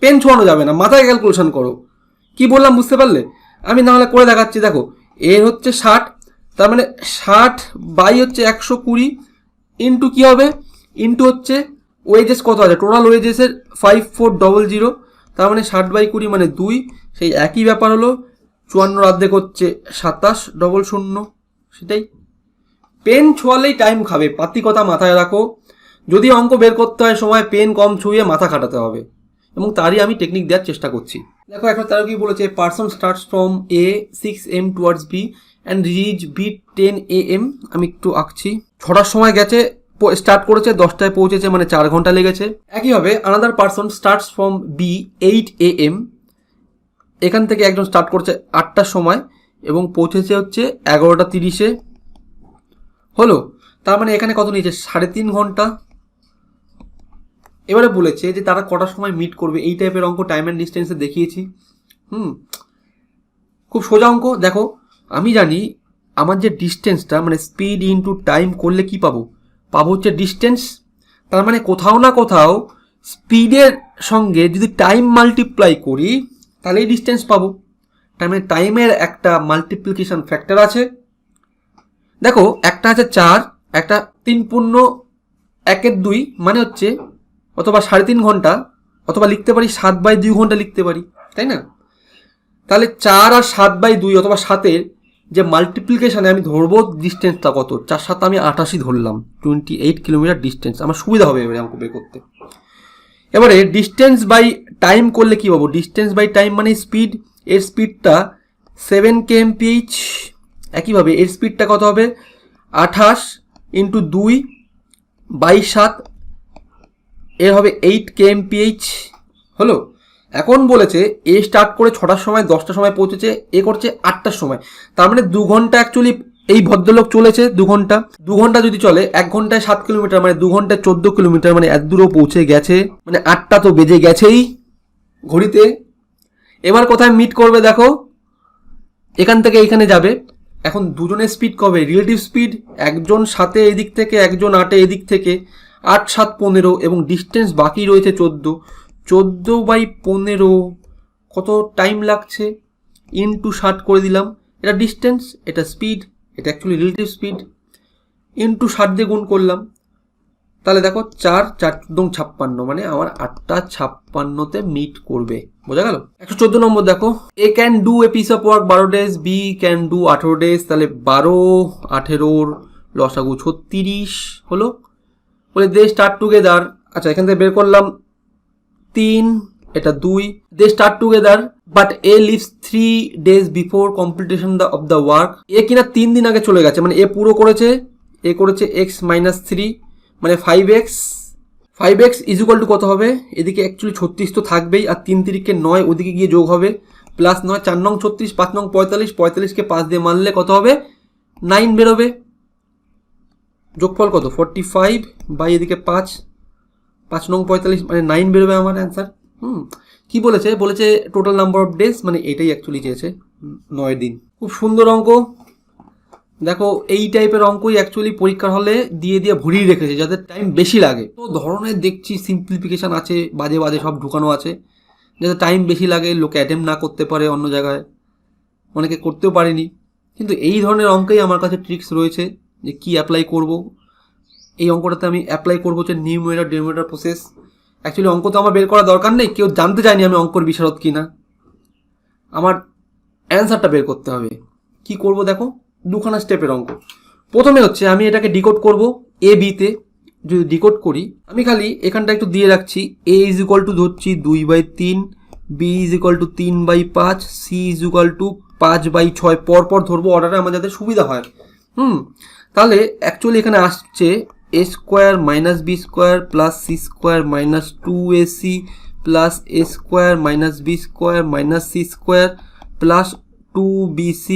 পেন ছোঁয়ানো যাবে না, মাথায় ক্যালকুলেশন করো। কি বললাম বুঝতে পারলে? আমি নাহলে করে দেখাচ্ছি। দেখো এর হচ্ছে 60, তার মানে 60 বাই হচ্ছে 120 ইন্টু কী হবে, ইন্টু হচ্ছে ওয়েজেস কত আছে, টোটাল ওয়েজেসের 5400, তার মানে 60/20 মানে 2। সেই একই ব্যাপার হলো 54 অর্ধেক হচ্ছে 2700, সেটাই। পেন ছোঁয়ালেই টাইম খাবে, পাতি কথা মাথায় রাখো। যদি অঙ্ক বের করতে হয় সময় পেন কম ছুঁয়ে মাথা খাটাতে হবে, এবং তারই আমি টেকনিক দেওয়ার চেষ্টা করছি। দেখো এখন তারা কি বলেছে, person starts from A 6 AM towards B and reach B 10 AM। আমি একটু আঁকছি। 6টার সময় গেছে, স্টার্ট করেছে, 10টায় পৌঁছেছে, মানে 4 ঘন্টা লেগেছে। একইভাবে another person starts from B 8 AM এখান থেকে একজন স্টার্ট করছে 8টার সময় এবং পৌঁছেছে হচ্ছে 11টা 30-এ, হলো। তার মানে এখানে কত নিয়েছে, 3.5 ঘন্টা। এবারে বলেছে যে তারা কটার সময় মিট করবে, এই টাইপের অঙ্ক টাইম অ্যান্ড ডিস্টেন্সে দেখিয়েছি। খুব সোজা অঙ্ক। দেখো আমি জানি আমার যে ডিস্টেন্সটা মানে স্পিড ইনটু টাইম করলে কি পাবো, হচ্ছে ডিস্টেন্স। তার মানে কোথাও না কোথাও স্পিডের সঙ্গে যদি টাইম মাল্টিপ্লাই করি তাহলে এই ডিস্টেন্স পাবো। তার মানে টাইমের একটা মাল্টিপ্লিকেশন ফ্যাক্টর আছে। দেখো একটা আছে 4, একটা 3.1/2 মানে হচ্ছে অথবা 3.5 ঘন্টা, অথবা লিখতে পারি 7/2 ঘন্টা লিখতে পারি, তাই না? তাহলে 4 আর 7/2 অথবা 7-এর যে মাল্টিপ্লিকেশানে আমি ধরবো ডিস্টেন্সটা কত, 4 7 আমি 88 ধরলাম, 28 কিলোমিটার ডিস্টেন্স। আমার সুবিধা হবে এবারে অঙ্ক বের করতে। এবারে ডিস্টেন্স বাই টাইম করলে কি পাবো, ডিস্টেন্স বাই টাইম মানে স্পিড, এর স্পিডটা 7 kmph। একইভাবে এর স্পিডটা কত হবে, 28 × 2/7, এর হবে 8 kmph, হলো। এখন বলেছে এ স্টার্ট করে 6টার সময় 10টার সময় পৌঁছেছে, এ করছে 8টার সময়। তার মানে 2 ঘন্টা অ্যাকচুয়ালি এই ভদ্রলোক চলেছে, 2 ঘন্টা। 2 ঘন্টা যদি চলে 1 ঘন্টায় 7 কিলোমিটার, মানে 2 ঘন্টায় 14 কিলোমিটার, মানে এত দূরও পৌঁছে গেছে, মানে 8টা তো বেজে গেছেই ঘড়িতে। এবার কোথায় মিট করবে দেখো, এখান থেকে এইখানে যাবে। এখন দুজনের স্পিড কবে, রিলেটিভ স্পিড, একজন 7-এ এদিক থেকে, একজন 8-এ এদিক থেকে, 8 7 15, এবং ডিস্টেন্স বাকি রয়েছে 14/15, কত টাইম লাগছে, ইনটু 60 করে দিলাম। এটা ডিস্টেন্স, এটা স্পিড, এটা অ্যাকচুয়ালি রিলেটিভ স্পিড, ইনটু 60 দিয়ে গুণ করলাম। তাহলে দেখো 4 4 56, মানে আমার 8টা 56-তে মিট করবে। বোঝা গেল? 114 নম্বর দেখো, A can do a piece of work 12 days, B can do 18 days। তাহলে 12 18-র লসাগু 36 হলো। বলে দে স্টার্ট টুগেদার। আচ্ছা এখান থেকে বের করলাম 3, এটা 2, they start together but A leaves 3 days before completion of the work. A কিনা 3 দিন আগে চলে গেছে, মানে এ পুরো করেছে, এ করেছে x - 3, মানে 5x। 5x is equal two কত হবে, এদিকে অ্যাকচুয়ালি 36 তো থাকবেই, আর 3 3 9 ওদিকে গিয়ে যোগ হবে, প্লাস 9 4 9 36, 5 9 45, 45কে 5 দিয়ে মারলে কত হবে, 9 বেরোবে। যোগফল কত, 45 বাই এদিকে 5 5 9 45, মানে 9 বেরোবে আমার অ্যান্সার। কি বলেছে, বলেছে টোটাল নাম্বার অফ ডেজ, মানে এটাই অ্যাকচুয়ালি চেয়েছে, 9 দিন। খুব সুন্দর অঙ্ক। দেখো এই টাইপের অঙ্কই অ্যাকচুয়ালি পরীক্ষার হলে দিয়ে ভরিয়ে রেখেছে, যাদের টাইম বেশি লাগে। তো ধরনের দেখছি সিম্পলিফিকেশান আছে, বাজে বাজে সব ঢুকানো আছে, যাতে টাইম বেশি লাগে, লোকে অ্যাটেম্প না করতে পারে অন্য জায়গায়, অনেকে করতেও পারেনি। কিন্তু এই ধরনের অঙ্কেই আমার কাছে ট্রিক্স রয়েছে যে কি অ্যাপ্লাই করব। এই অঙ্কটাতে আমি অ্যাপ্লাই করবো হচ্ছে নিউমেরেটর ডিনোমিনেটর প্রসেস। অ্যাকচুয়ালি অঙ্ক তো আমার বের করার দরকার নেই, কেউ জানতে চায়নি আমি অঙ্কর বিশারদ কিনা, আমার অ্যান্সারটা বের করতে হবে। কি করব দেখো, 2খানা স্টেপের অঙ্ক। প্রথমে হচ্ছে আমি এটাকে ডিকোড করব এ বিতে। যদি ডিকোড করি, আমি খালি এখানটা একটু দিয়ে রাখছি, এ ইজ ইকুয়াল টু ধরছি 2/3, B is equal to 3/5, C is equal to 5/6, পরপর ধরবো অর্ডারে আমার যাতে সুবিধা হয়। তাহলে অ্যাকচুয়ালি এখানে আসছে a square minus B square plus C square minus 2ac plus a square minus B square minus C square plus 2bc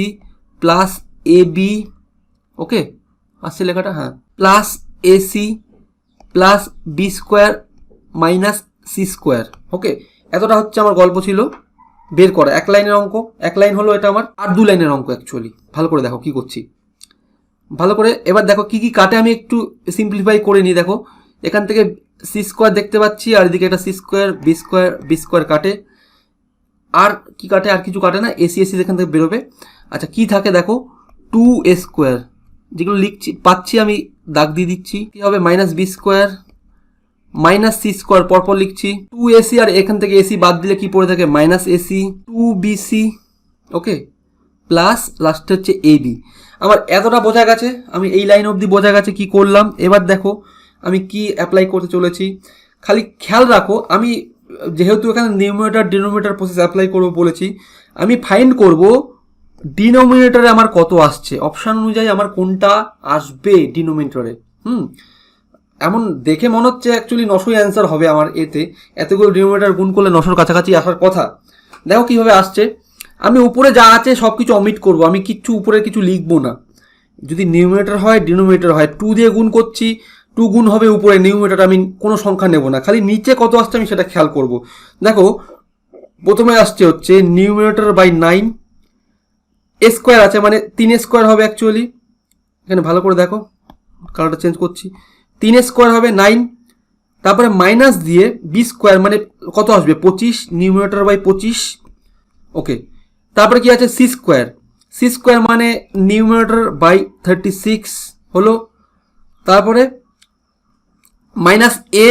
plus ab, okay আসছে লেখাটা, হ্যাঁ, plus ac plus B square minus C square. Okay, এতটা হচ্ছে আমার গল্প ছিল বের করা। 1 লাইনের অঙ্ক, 1 লাইন হলো এটা আমার, আর 2 লাইনের অঙ্ক অ্যাকচুয়ালি। ভালো করে দেখো কি করছি, ভালো করে। এবার দেখো কি কি কাটে, আমি একটু সিম্পলিফাই করে নিই। দেখো এখান থেকে সি স্কোয়ার দেখতে পাচ্ছি, আর এদিকে একটা সি স্কোয়ার বি স্কোয়ার কাটে, আর কি কাটে, আর কিছু কাটে না, এসি এখান থেকে বেরোবে। আচ্ছা কি থাকে দেখো, 2a স্কোয়ার, যেগুলো লিখছি পাচ্ছি আমি দাগ দিয়ে দিচ্ছি। কি হবে, minus B square minus C square, পরপর লিখছি, 2ac, আর এখান থেকে এসি বাদ দিলে কি পড়ে থাকে, মাইনাস এসি, 2bc, ওকে, প্লাস লাস্টে হচ্ছে এবি। আমার এতটা বোঝা গেছে, আমি এই লাইন অবধি বোঝা গেছে কি করলাম। এবার দেখো আমি কি অ্যাপ্লাই করতে চলেছি, খালি খেয়াল রাখো, আমি যেহেতু এখানে নিউমারেটর ডিনোমিনেটর প্রসেস অ্যাপ্লাই করবো বলেছি, আমি ফাইন্ড করব ডিনোমিনেটরে আমার কত আসছে, অপশান অনুযায়ী আমার কোনটা আসবে ডিনোমিনেটরে। এমন দেখে মনে হচ্ছে অ্যাকচুয়ালি 900 অ্যান্সার হবে আমার এতে, এতগুলো ডিনোমিনেটর গুণ করলে 900-র কাছাকাছি আসার কথা। দেখো কীভাবে আসছে। আমি উপরে যা আছে সব কিছু অমিট করবো, আমি কিচ্ছু উপরে কিছু লিখবো না। যদি নিউমিনেটর হয় ডিনোমিনেটর হয়, 2 দিয়ে গুণ করছি, 2 গুণ হবে উপরে, নিউমিনেটর আমি কোনো সংখ্যা নেব না, খালি নিচে কত আসছে আমি সেটা খেয়াল করব। দেখো প্রথমে আসছে হচ্ছে নিউমিনেটর বাই 9, এ স্কোয়ার আছে মানে 3 স্কোয়ার হবে অ্যাকচুয়ালি, এখানে ভালো করে দেখো, কালারটা চেঞ্জ করছি, 3 স্কোয়ার হবে 9, তারপরে মাইনাস দিয়ে বি স্কোয়ার মানে কত আসবে 25, নিউমিনেটর বাই 25, ওকে। তারপরে কি আছে সি স্কোয়ার, সি স্কোয়ার মানে নিউমিনেটর বাই 36 হলো। তারপরে মাইনাস এ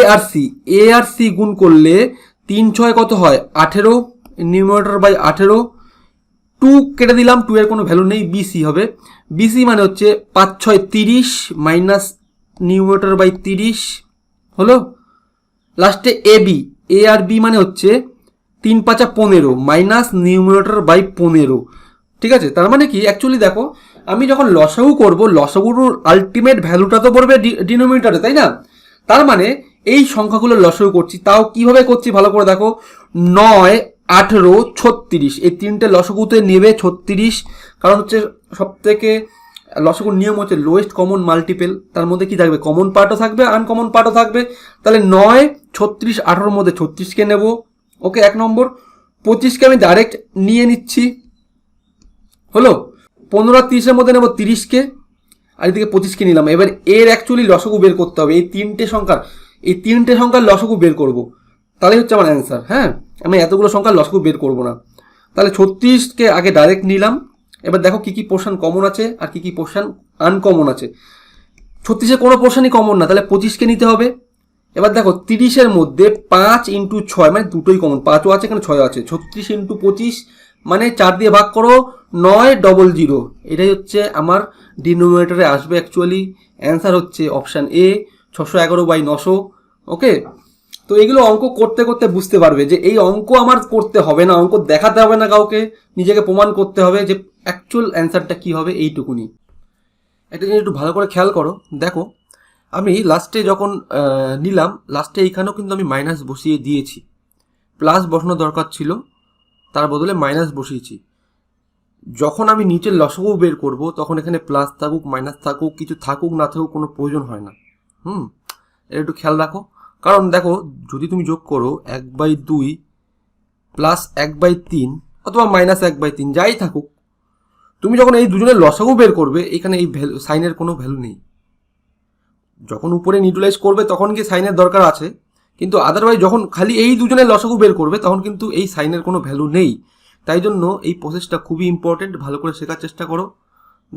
আর সি গুণ করলে 3 6 কত হয় 18, নিউমিনেটর বাই 18, 2 কেটে দিলাম, 2 এর কোনো ভ্যালু নেই, বিসি হবে, বিসি মানে হচ্ছে 5 6 30 মাইনাস নিউমিনেটর বাই 30 হলো। লাস্টে এ আর বি মানে হচ্ছে 3 5 15 মাইনাস নিউমিনেটর বাই 15, ঠিক আছে। তার মানে কি অ্যাকচুয়ালি দেখো আমি যখন লসাগু করব, লসাগুর আলটিমেট ভ্যালুটা তো পড়বে ডিনোমিনেটরে, তাই না? তার মানে এই সংখ্যাগুলো লসাগু করছি, তাও কিভাবে করছি ভালো করে দেখো, 9 18 36, এই তিনটে লসাগুতে নেবে 36, কারণ হচ্ছে সব থেকে লসাগুর নিয়ম হচ্ছে লোয়েস্ট কমন মাল্টিপেল, তার মধ্যে কি থাকবে কমন পার্টও থাকবে আনকমন পার্টও থাকবে, তাহলে 9 36 18 মধ্যে 36কে নেব, ওকে 1 নম্বর। 25কে আমি ডাইরেক্ট নিয়ে নিচ্ছি, হলো। 15 আর 30-এর মধ্যে নেব 30কে, আর এদিকে 25কে নিলাম। এবার এর অ্যাকচুয়ালি লসাগু বের করতে হবে, এই তিনটে সংখ্যার লসাগু বের করব, তাহলে হচ্ছে আমার অ্যান্সার। হ্যাঁ, আমি এতগুলো সংখ্যার লসাগু বের করব না। তাহলে 36কে আগে ডাইরেক্ট নিলাম। এবার দেখো কী কী পোর্শন কমন আছে আর কী কী পোর্শন আনকমন আছে। 36-এ কোনো পোর্শনই কমন না, তাহলে 25কে নিতে হবে। এবার দেখো 30-এর মধ্যে 5 × 6 মানে দুটোই কমন, 5ও আছে এখানে 6 আছে, 36 × 25 মানে 4 দিয়ে ভাগ করো 900, এটাই হচ্ছে আমার ডিনোমিনেটরে আসবে অ্যাকচুয়ালি। অ্যান্সার হচ্ছে অপশান এ 611/900, ওকে। তো এইগুলো অঙ্ক করতে করতে বুঝতে পারবে যে এই অঙ্ক আমার করতে হবে না, অঙ্ক দেখাতে হবে না কাউকে, নিজেকে প্রমাণ করতে হবে যে অ্যাকচুয়াল অ্যান্সারটা কী হবে, এইটুকুনি। একটা জিনিস একটু ভালো করে খেয়াল করো, দেখো আমি লাস্টে যখন নিলাম, লাস্টে এইখানেও কিন্তু আমি মাইনাস বসিয়ে দিয়েছি, প্লাস বসানো দরকার ছিল, তার বদলে মাইনাস বসিয়েছি। যখন আমি নিচের লসাগু বের করব তখন এখানে প্লাস থাকুক মাইনাস থাকুক কিছু থাকুক না থাকুক কোনো প্রয়োজন হয় না। এটা একটু খেয়াল রাখো, কারণ দেখো যদি তুমি যোগ করো 1/2 প্লাস 1/3 অথবা মাইনাস 1/3 যাই থাকুক, তুমি যখন এই দুজনের লসাগু বের করবে এখানে এই ভ্যালু সাইনের কোনো ভ্যালু নেই। যখন উপরে নিউট্রালাইজ করবে তখন কি সাইনের দরকার আছে, কিন্তু আদারওয়াইজ যখন খালি এই দুজনের লসাগু বের করবে তখন কিন্তু এই সাইনের কোনো ভ্যালু নেই। তাই জন্য এই প্রসেসটা খুবই ইম্পর্টেন্ট, ভালো করে শেখার চেষ্টা করো,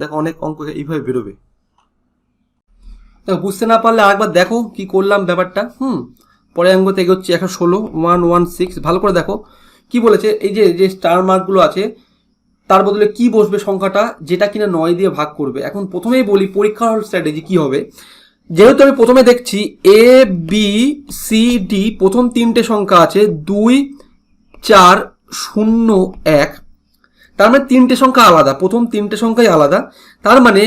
দেখো অনেক অঙ্ক এইভাবে বেরোবে। দেখো বুঝতে না পারলে আরেকবার দেখো কি করলাম ব্যাপারটা। পরে অঙ্ক থেকে হচ্ছে 116 116, ভালো করে দেখো কি বলেছে। এই যে স্টার মার্কগুলো আছে তার বদলে কি বসবে সংখ্যাটা যেটা কিনা 9 দিয়ে ভাগ করবে। এখন প্রথমেই বলি পরীক্ষার হল স্ট্র্যাটেজি কি হবে। যেহেতু আমি প্রথমে দেখছি এ বি সি ডি প্রথম 3টে সংখ্যা আছে 2 4 0 1, তার মানে 3টে সংখ্যা আলাদা, প্রথম 3টে সংখ্যাই আলাদা। তার মানে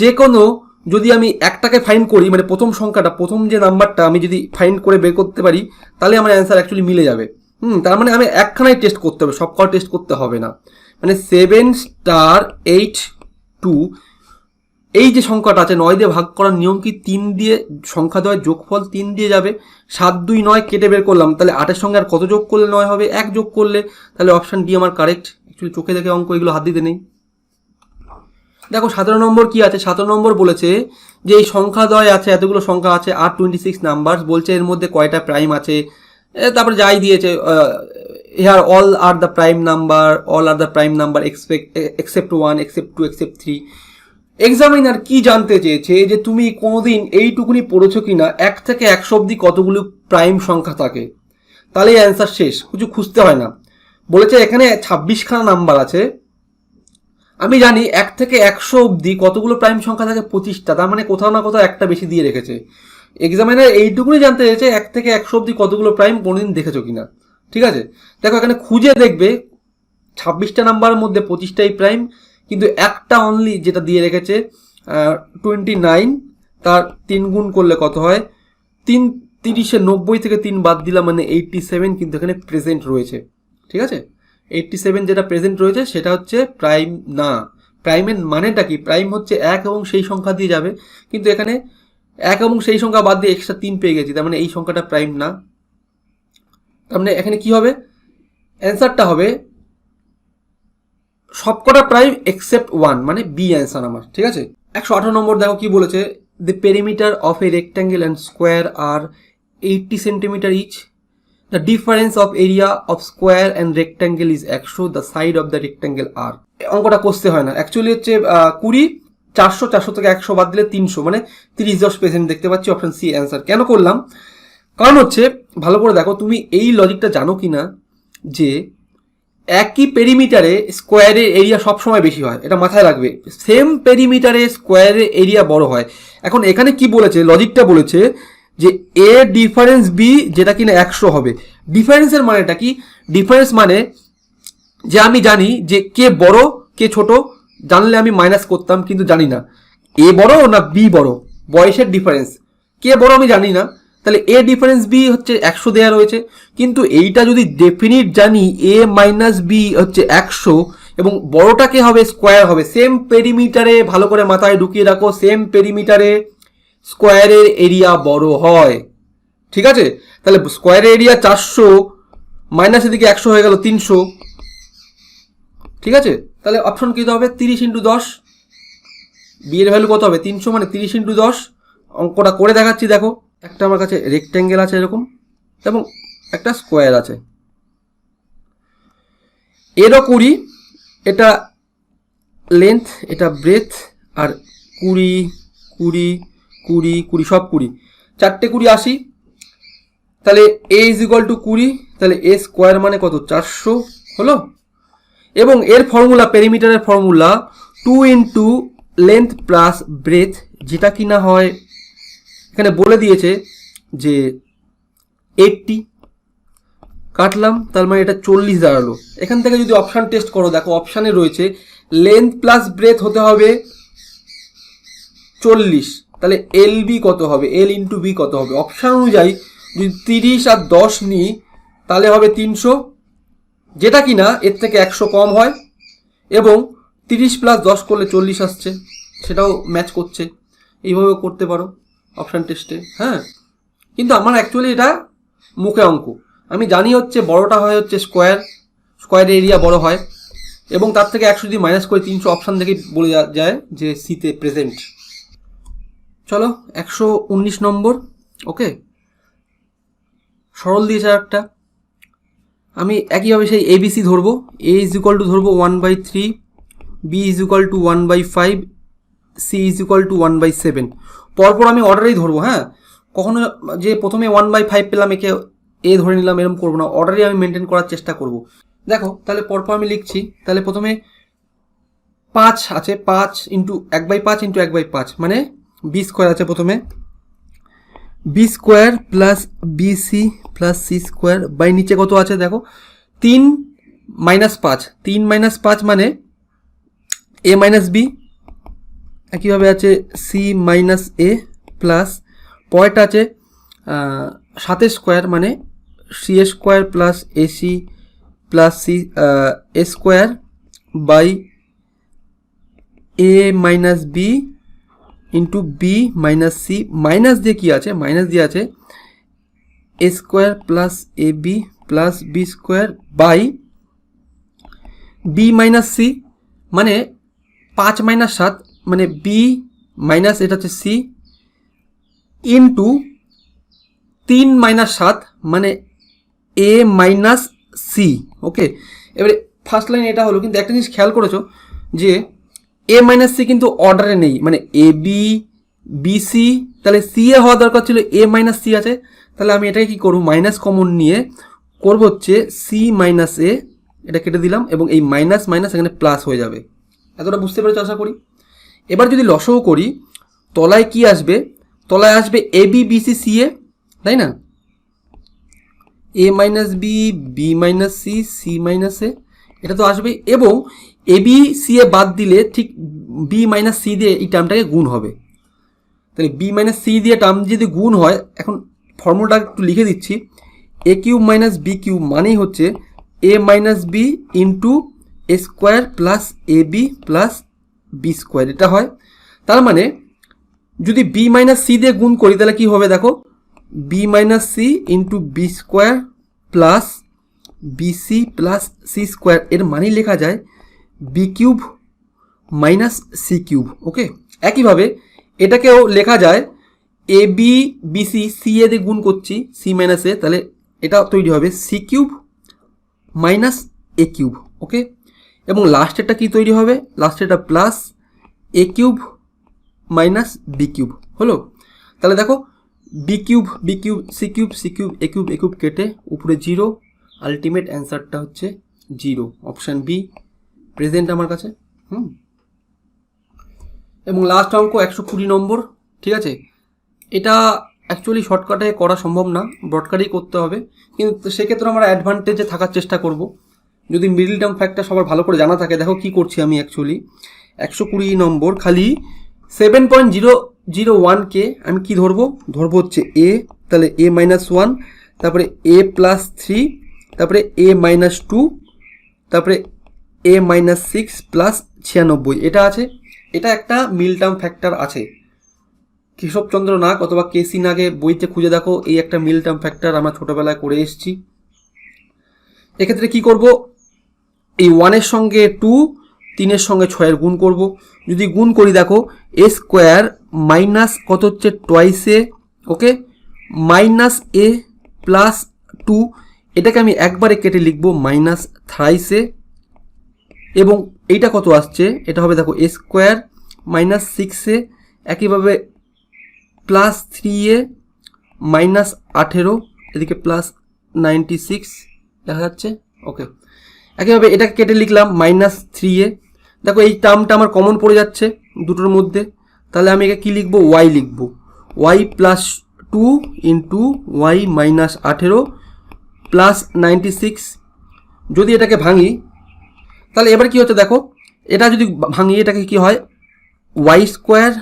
যে কোনো যদি আমি একটাকে ফাইন্ড করি, মানে প্রথম সংখ্যাটা প্রথম যে নাম্বারটা আমি যদি ফাইন্ড করে বের করতে পারি তাহলে আমার অ্যান্সার অ্যাকচুয়ালি মিলে যাবে। তার মানে আমি একখানাই টেস্ট করতে হবে, সব কটা টেস্ট করতে হবে না। মানে 7 * 8 2, এই যে সংখ্যাটা আছে 9 দিয়ে ভাগ করার নিয়ম কি 3 দিয়ে সংখ্যা দেওয়ার যোগফল 3 দিয়ে যাবে। 7 2 9 কেটে বের করলাম, তাহলে 8-এর সঙ্গে আর কত যোগ করলে 9 হবে, 1 যোগ করলে, তাহলে অপশান ডি আমার কারেক্ট। অ্যাকচুয়ালি চোখে দেখে অঙ্ক এগুলো হাত দিতে নেই। দেখো 17 নম্বর কি আছে, 17 নম্বর বলেছে যে এই সংখ্যা দ্বয় আছে, এতগুলো সংখ্যা আছে আর 26 নাম্বারস, বলছে এর মধ্যে কয়টা প্রাইম আছে, তারপরে যাই দিয়েছে here all are the prime number except 1 except 2 except 3। Examiner কি জানতে চেয়েছে যে তুমি কোনোদিন এইটুকুনি পড়েছো কিনা 1 থেকে 100 অবধি কতগুলো প্রাইম সংখ্যা থাকে, তাহলে অ্যান্সার শেষ, কিছু খুঁজতে হয় না। বলেছে এখানে 26খানা নাম্বার আছে, আমি জানি 1 থেকে 100 অবধি কতগুলো প্রাইম সংখ্যা থাকে 25টা, তার মানে কোথাও না কোথাও একটা বেশি দিয়ে রেখেছে। এক্সামিনার এইটুকুনি জানতে চেয়েছে 1 থেকে 100 অবধি কতগুলো প্রাইম কোনোদিন দেখেছো কিনা। ঠিক আছে, দেখো এখানে খুঁজে দেখবে 26টা নাম্বারের মধ্যে 25টাই প্রাইম, কিন্তু একটা অনলি যেটা দিয়ে রেখেছে 29, তার 3 গুণ করলে কত হয় 3 30-এ 90 থেকে 3 বাদ দিলাম মানে 87, কিন্তু এখানে প্রেজেন্ট রয়েছে। ঠিক আছে, 87 যেটা প্রেজেন্ট রয়েছে সেটা হচ্ছে প্রাইম না। প্রাইমের মানেটা কি? প্রাইম হচ্ছে 1 এবং সেই সংখ্যা দিয়ে যাবে, কিন্তু এখানে 1 এবং সেই সংখ্যা বাদ দিয়ে এক্সট্রা 3 পেয়ে গেছি, তার মানে এই সংখ্যাটা প্রাইম না। তার মানে এখানে কি হবে? অ্যান্সারটা হবে সবকটা প্রাইম এক্সেপ্ট 1, মানে বি অ্যান্সার আমার। ঠিক আছে, 118 নম্বর দেখো কি বলেছে, the perimeter of a rectangle and square are 80 centimetre each. The difference of area of square and rectangle is 100. The side of the rectangle are. অঙ্কটা কষতে হয় না, অ্যাকচুয়ালি হচ্ছে 20, 400, 400 থেকে 100 বাদ দিলে 300, মানে 30-10% দেখতে পাচ্ছি, অপশন সি অ্যান্সার। কেন করলাম? কারণ হচ্ছে ভালো করে দেখো, তুমি এই লজিকটা জানো কি না যে একই পেরিমিটারে স্কোয়ারের এরিয়া সবসময় বেশি হয়, এটা মাথায় রাখবে। সেম পেরিমিটারে স্কোয়ারের এরিয়া বড় হয়। এখন এখানে কি বলেছে, লজিকটা বলেছে যে এ ডিফারেন্স বি যেটা কিনা 100 হবে। ডিফারেন্সের মানেটা কি? ডিফারেন্স মানে যে আমি জানি যে কে বড় কে ছোট, জানলে আমি মাইনাস করতাম, কিন্তু জানি না এ বড় না বি বড়। বয়সের ডিফারেন্স, কে বড় আমি জানি না, তাহলে এ ডিফারেন্স বি হচ্ছে 100 দেওয়া রয়েছে। কিন্তু এইটা যদি ডেফিনিট জানি এ মাইনাস বি হচ্ছে 100 এবং বড়টাকে হবে স্কোয়ার হবে। সেম পেরিমিটারে, ভালো করে মাথায় ঢুকিয়ে রাখো, সেম পেরিমিটারে স্কোয়ারের এরিয়া বড় হয়। ঠিক আছে, তাহলে স্কোয়ারের এরিয়া 400 মাইনাস এদিকে 100 হয়ে গেল 300। ঠিক আছে, তাহলে অপশন কি হবে? 30 × 10। বি এর ভ্যালু কত হবে? 300, মানে 30 × 10। অঙ্কটা করে দেখাচ্ছি, দেখো একটা আমার কাছে রেক্ট্যাঙ্গেল আছে এরকম, এবং একটা স্কোয়ার আছে, এরও 20, এটা লেন্থ, এটা ব্রেথ, আর 20 20 20 20 সব 20, 4টে 20 80। তাহলে এ ইজ ইকুয়াল টু 20, তাহলে এ স্কোয়ার মানে কত? 400 হলো। এবং এর ফর্মুলা, পেরিমিটারের ফর্মুলা 2 × লেন্থ প্লাস ব্রেথ, যেটা কিনা হয় এখানে বলে দিয়েছে যে 80। কাটলাম, তার মানে এটা 40 দাঁড়ালো। এখান থেকে যদি অপশান টেস্ট করো, দেখো অপশানে রয়েছে লেন্থ প্লাস ব্রেথ হতে হবে 40, তাহলে এল বি কত হবে? এল × বি কত হবে? অপশান অনুযায়ী যদি 30 আর 10 নিই তাহলে হবে 300, যেটা কিনা এর থেকে 100 কম হয়, এবং 30 + 10 করলে 40 আসছে, সেটাও ম্যাচ করছে। এইভাবে করতে পারো অপশান টেস্টে। হ্যাঁ, কিন্তু আমার অ্যাকচুয়ালি এটা মুখে অঙ্ক, আমি জানি হচ্ছে বড়টা হয় হচ্ছে স্কোয়ারের এরিয়া বড় হয়, এবং তার থেকে 100 যদি মাইনাস করে 300 অপশান থেকে বলে যায় যে সিতে প্রেজেন্ট। চলো 119 নম্বর। ওকে, সরল দিয়েছে একটা, আমি একইভাবে সেই এবিসি ধরবো। এ ইজ ইকুয়াল টু ধরবো 1/3, B is equal to 1/5, C is equal to 1/7। পরপর আমি অর্ডারেই ধরবো। হ্যাঁ, কখনো যে প্রথমে 1/5 পেলাম একে এ ধরে নিলাম এরকম করবো না, অর্ডারই আমি মেনটেন করার চেষ্টা করব। দেখো তাহলে পরপর আমি লিখছি। তাহলে প্রথমে 5 আছে, 5 × 1/5 × 1/5, মানে বি স্কোয়ার আছে প্রথমে, B square plus BC plus C square by নিচে কত আছে দেখো 3 - 5, 3 - 5 মানে এ মাইনাস বি, একইভাবে আছে সি মাইনাস এ প্লাস পরেরটা আছে 7 স্কোয়ার মানে C square plus AC plus C A square by A minus B into B minus C, minus দিয়ে কী আছে? মাইনাস দিয়ে আছে A square plus A B plus B square by B minus C, মানে 5 - 7 মানে B minus এটা হচ্ছে C into 3 - 7 মানে এ মাইনাস সি। ওকে, এবারে ফার্স্ট লাইন এটা হলো, কিন্তু একটা জিনিস খেয়াল করেছো যে এ মাইনাস সি কিন্তু অর্ডারে নেই, মানে এ বি বি সি, তাহলে সি এ হওয়া দরকার ছিল, এ মাইনাস সি আছে। তাহলে আমি এটাকে কী করবো? মাইনাস কমন নিয়ে করবো হচ্ছে সি মাইনাস এ, এটা কেটে দিলাম, এবং এই মাইনাস মাইনাস এখানে প্লাস হয়ে যাবে। এতটা বুঝতে পেরেছো আশা করি। এবার যদি লসও করি, তলায় কি আসবে? তলায় আসবে A B B C C A, তাই না? A minus B, B minus C, C minus A, এটা তো আসবেই। এবং এ বি সি এ বাদ দিলে ঠিক বি মাইনাস সি দিয়ে এই টার্মটাকে গুণ হবে। তাহলে বি মাইনাস সি দিয়ে টার্ম যদি গুণ হয়, এখন ফর্মুলাটা একটু লিখে দিচ্ছি, A cube minus B cube মানেই হচ্ছে এ minus B into A square plus A B plus B square, এটা হয়। তার মানে যদি বি মাইনাস সি দিয়ে গুণ করি তাহলে কি হবে দেখো, B minus C into B square plus BC plus C square, এর মানেই লেখা যায় B cube minus C cube. Okay, একইভাবে এটাকেও লেখা যায় A B BC C A দিয়ে গুণ করছি সি মাইনাস এ, তাহলে এটা তৈরি হবে সি কিউব মাইনাস এ কিউব। ওকে, এবং লাস্টেরটা কি তৈরি হবে, লাস্টেরটা প্লাস এ কিউব মাইনাস বি কিউব হলো। তাহলে দেখো বি কিউব সি কিউব এ কিউব কেটে উপরে 0, আলটিমেট অ্যান্সারটা হচ্ছে 0, অপশান বি প্রেজেন্ট আমার কাছে। এবং লাস্ট অঙ্ক 120 নম্বর। ঠিক আছে, এটা অ্যাকচুয়ালি শর্টকাটে করা সম্ভব না, ব্রডকাটেই করতে হবে, কিন্তু সেক্ষেত্রে আমরা অ্যাডভান্টেজে থাকার চেষ্টা করব। যদি মিডল টার্ম ফ্যাক্টর সবার ভালো করে জানা থাকে, দেখো কি করছি আমি অ্যাকচুয়ালি 120 নম্বর খালি 7.001কে আমি কি ধরবো হচ্ছে এ, তাহলে এ মাইনাস 1, তারপরে এ প্লাস 3, তারপরে এ মাইনাস 2, তারপরে এ মাইনাস 6 প্লাস 96, এটা আছে। এটা একটা মিল টার্ম ফ্যাক্টর আছে, কেশবচন্দ্র নাগ অথবা কেসি নাগে বইতে খুঁজে দেখো, এই একটা মিল টার্ম ফ্যাক্টর আমরা ছোটোবেলায় করে এসেছি। এক্ষেত্রে কি করব, এই 1-এর সঙ্গে 2, 3-এর সঙ্গে 6-এর গুণ করব। যদি গুণ করি দেখো এ স্কোয়ার মাইনাস কত হচ্ছে twice A, okay, minus A plus 2, এটাকে আমি একবারে কেটে লিখব মাইনাস থ্রাইস এ, এবং এইটা কত আসছে, এটা হবে দেখো এ স্কোয়ার মাইনাস 6 এ, একইভাবে প্লাস 3 এ মাইনাস 18, এদিকে প্লাস 96 দেখা যাচ্ছে। ওকে, একইভাবে এটাকে কেটে লিখলাম মাইনাস 3 এ। দেখো এই টার্মটা আমার কমন পড়ে যাচ্ছে দুটোর মধ্যে, তাহলে আমি একে কী লিখবো, ওয়াই লিখবো, Y plus 2 into Y minus 18 plus 96। যদি এটাকে ভাঙি তাহলে এবার কি হচ্ছে দেখো, এটা যদি ভাঙি এটাকে কি হয়, Y square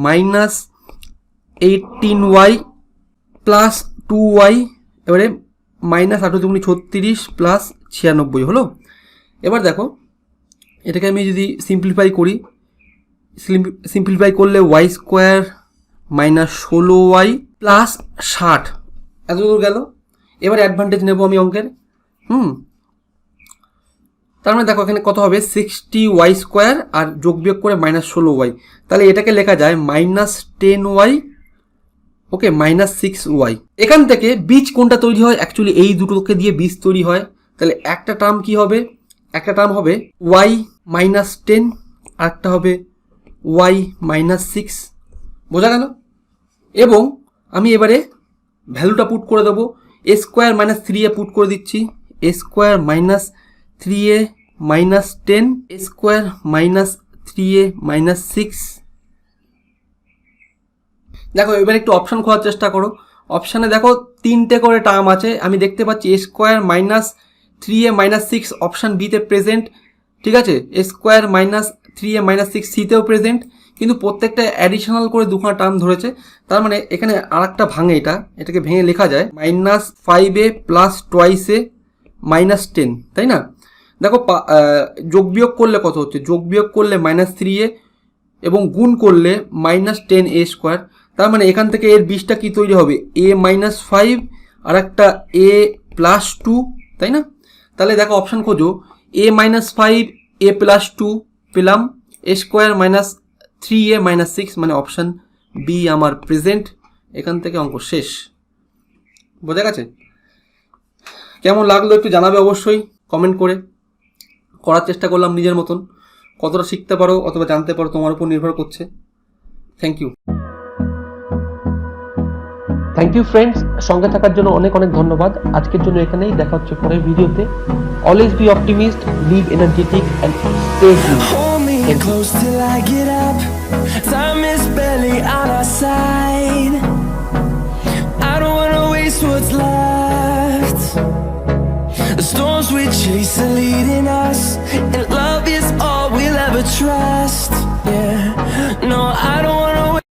minus 18y plus 2y, এবারে মাইনাস 18×36 প্লাস 96 হলো। এবার দেখো এটাকে আমি যদি সিম্পলিফাই করি, সিম্পলিফাই করলে Y square minus 16y plus 60, এত দূর গেল। এবার অ্যাডভান্টেজ নেব আমি অঙ্কের। তার মানে দেখো এখানে কত হবে 60y স্কোয়ার আর যোগ বিয়োগ করে মাইনাস 16y, তাহলে এটাকে লেখা যায় মাইনাস 10y, ওকে, মাইনাস 6y। এখান থেকে বীজ কোনটা তৈরি হয়, অ্যাকচুয়ালি এই দুটোকে দিয়ে বীজ তৈরি হয়। তাহলে একটা টার্ম কি হবে, একটা টার্ম হবে y মাইনাস 10, আর একটা হবে y মাইনাস 6, বোঝা গেল। এবং আমি এবারে ভ্যালুটা পুট করে দেবো, এ স্কোয়ার মাইনাস 3a পুট করে দিচ্ছি, এ স্কোয়ার মাইনাস 3a মাইনাস 10, এ স্কোয়ার মাইনাস 3a মাইনাস 6। দেখো এবার একটু অপশান খোঁজার চেষ্টা করো, অপশানে দেখো 3টে করে টার্ম আছে, আমি দেখতে পাচ্ছি A square minus 3a minus 6 option বিতে প্রেজেন্ট, ঠিক আছে, A square minus 3a minus 6 সিতেও প্রেজেন্ট, কিন্তু প্রত্যেকটা অ্যাডিশনাল করে দুখানা টার্ম ধরেছে। তার মানে এখানে আর একটা ভাঙে, এটাকে ভেঙে লেখা যায় মাইনাস 5a প্লাস টোয়াইস এ মাইনাস 10, তাই না। দেখো যোগ বিয়োগ করলে কত হচ্ছে, যোগ বিয়োগ করলে মাইনাস 3a এবং গুণ করলে মাইনাস 10a স্কোয়ার। তার মানে এখান থেকে এর বীজটা কি তৈরি হবে, a মাইনাস 5 আর একটা a প্লাস 2, তাই না। তাহলে দেখো অপশান খোঁজো, a মাইনাস 5 a প্লাস 2 পেলাম, এ স্কোয়ার মাইনাস 3a মাইনাস 6, মানে অপশান বি আমার প্রেজেন্ট। এখান থেকে অঙ্ক শেষ, বোঝা গেছে। কেমন লাগলো একটু জানাবে অবশ্যই কমেন্ট করে। করার চেষ্টা করলাম নিজের মতন, কতটা শিখতে পারো অথবা জানতে পারো তোমার উপর নির্ভর করছে। থ্যাংক ইউ ফ্রেন্ডস, সঙ্গে থাকার জন্য অনেক অনেক ধন্যবাদ। আজকের জন্য এখানেই, দেখা হচ্ছে পরের ভিডিওতে। Always be optimist, live energetic and stay human. Close till I get up, time is barely on our side. I don't wanna waste what's left. The storms we chase are leading us, and love is all we'll ever trust. Yeah, no, I don't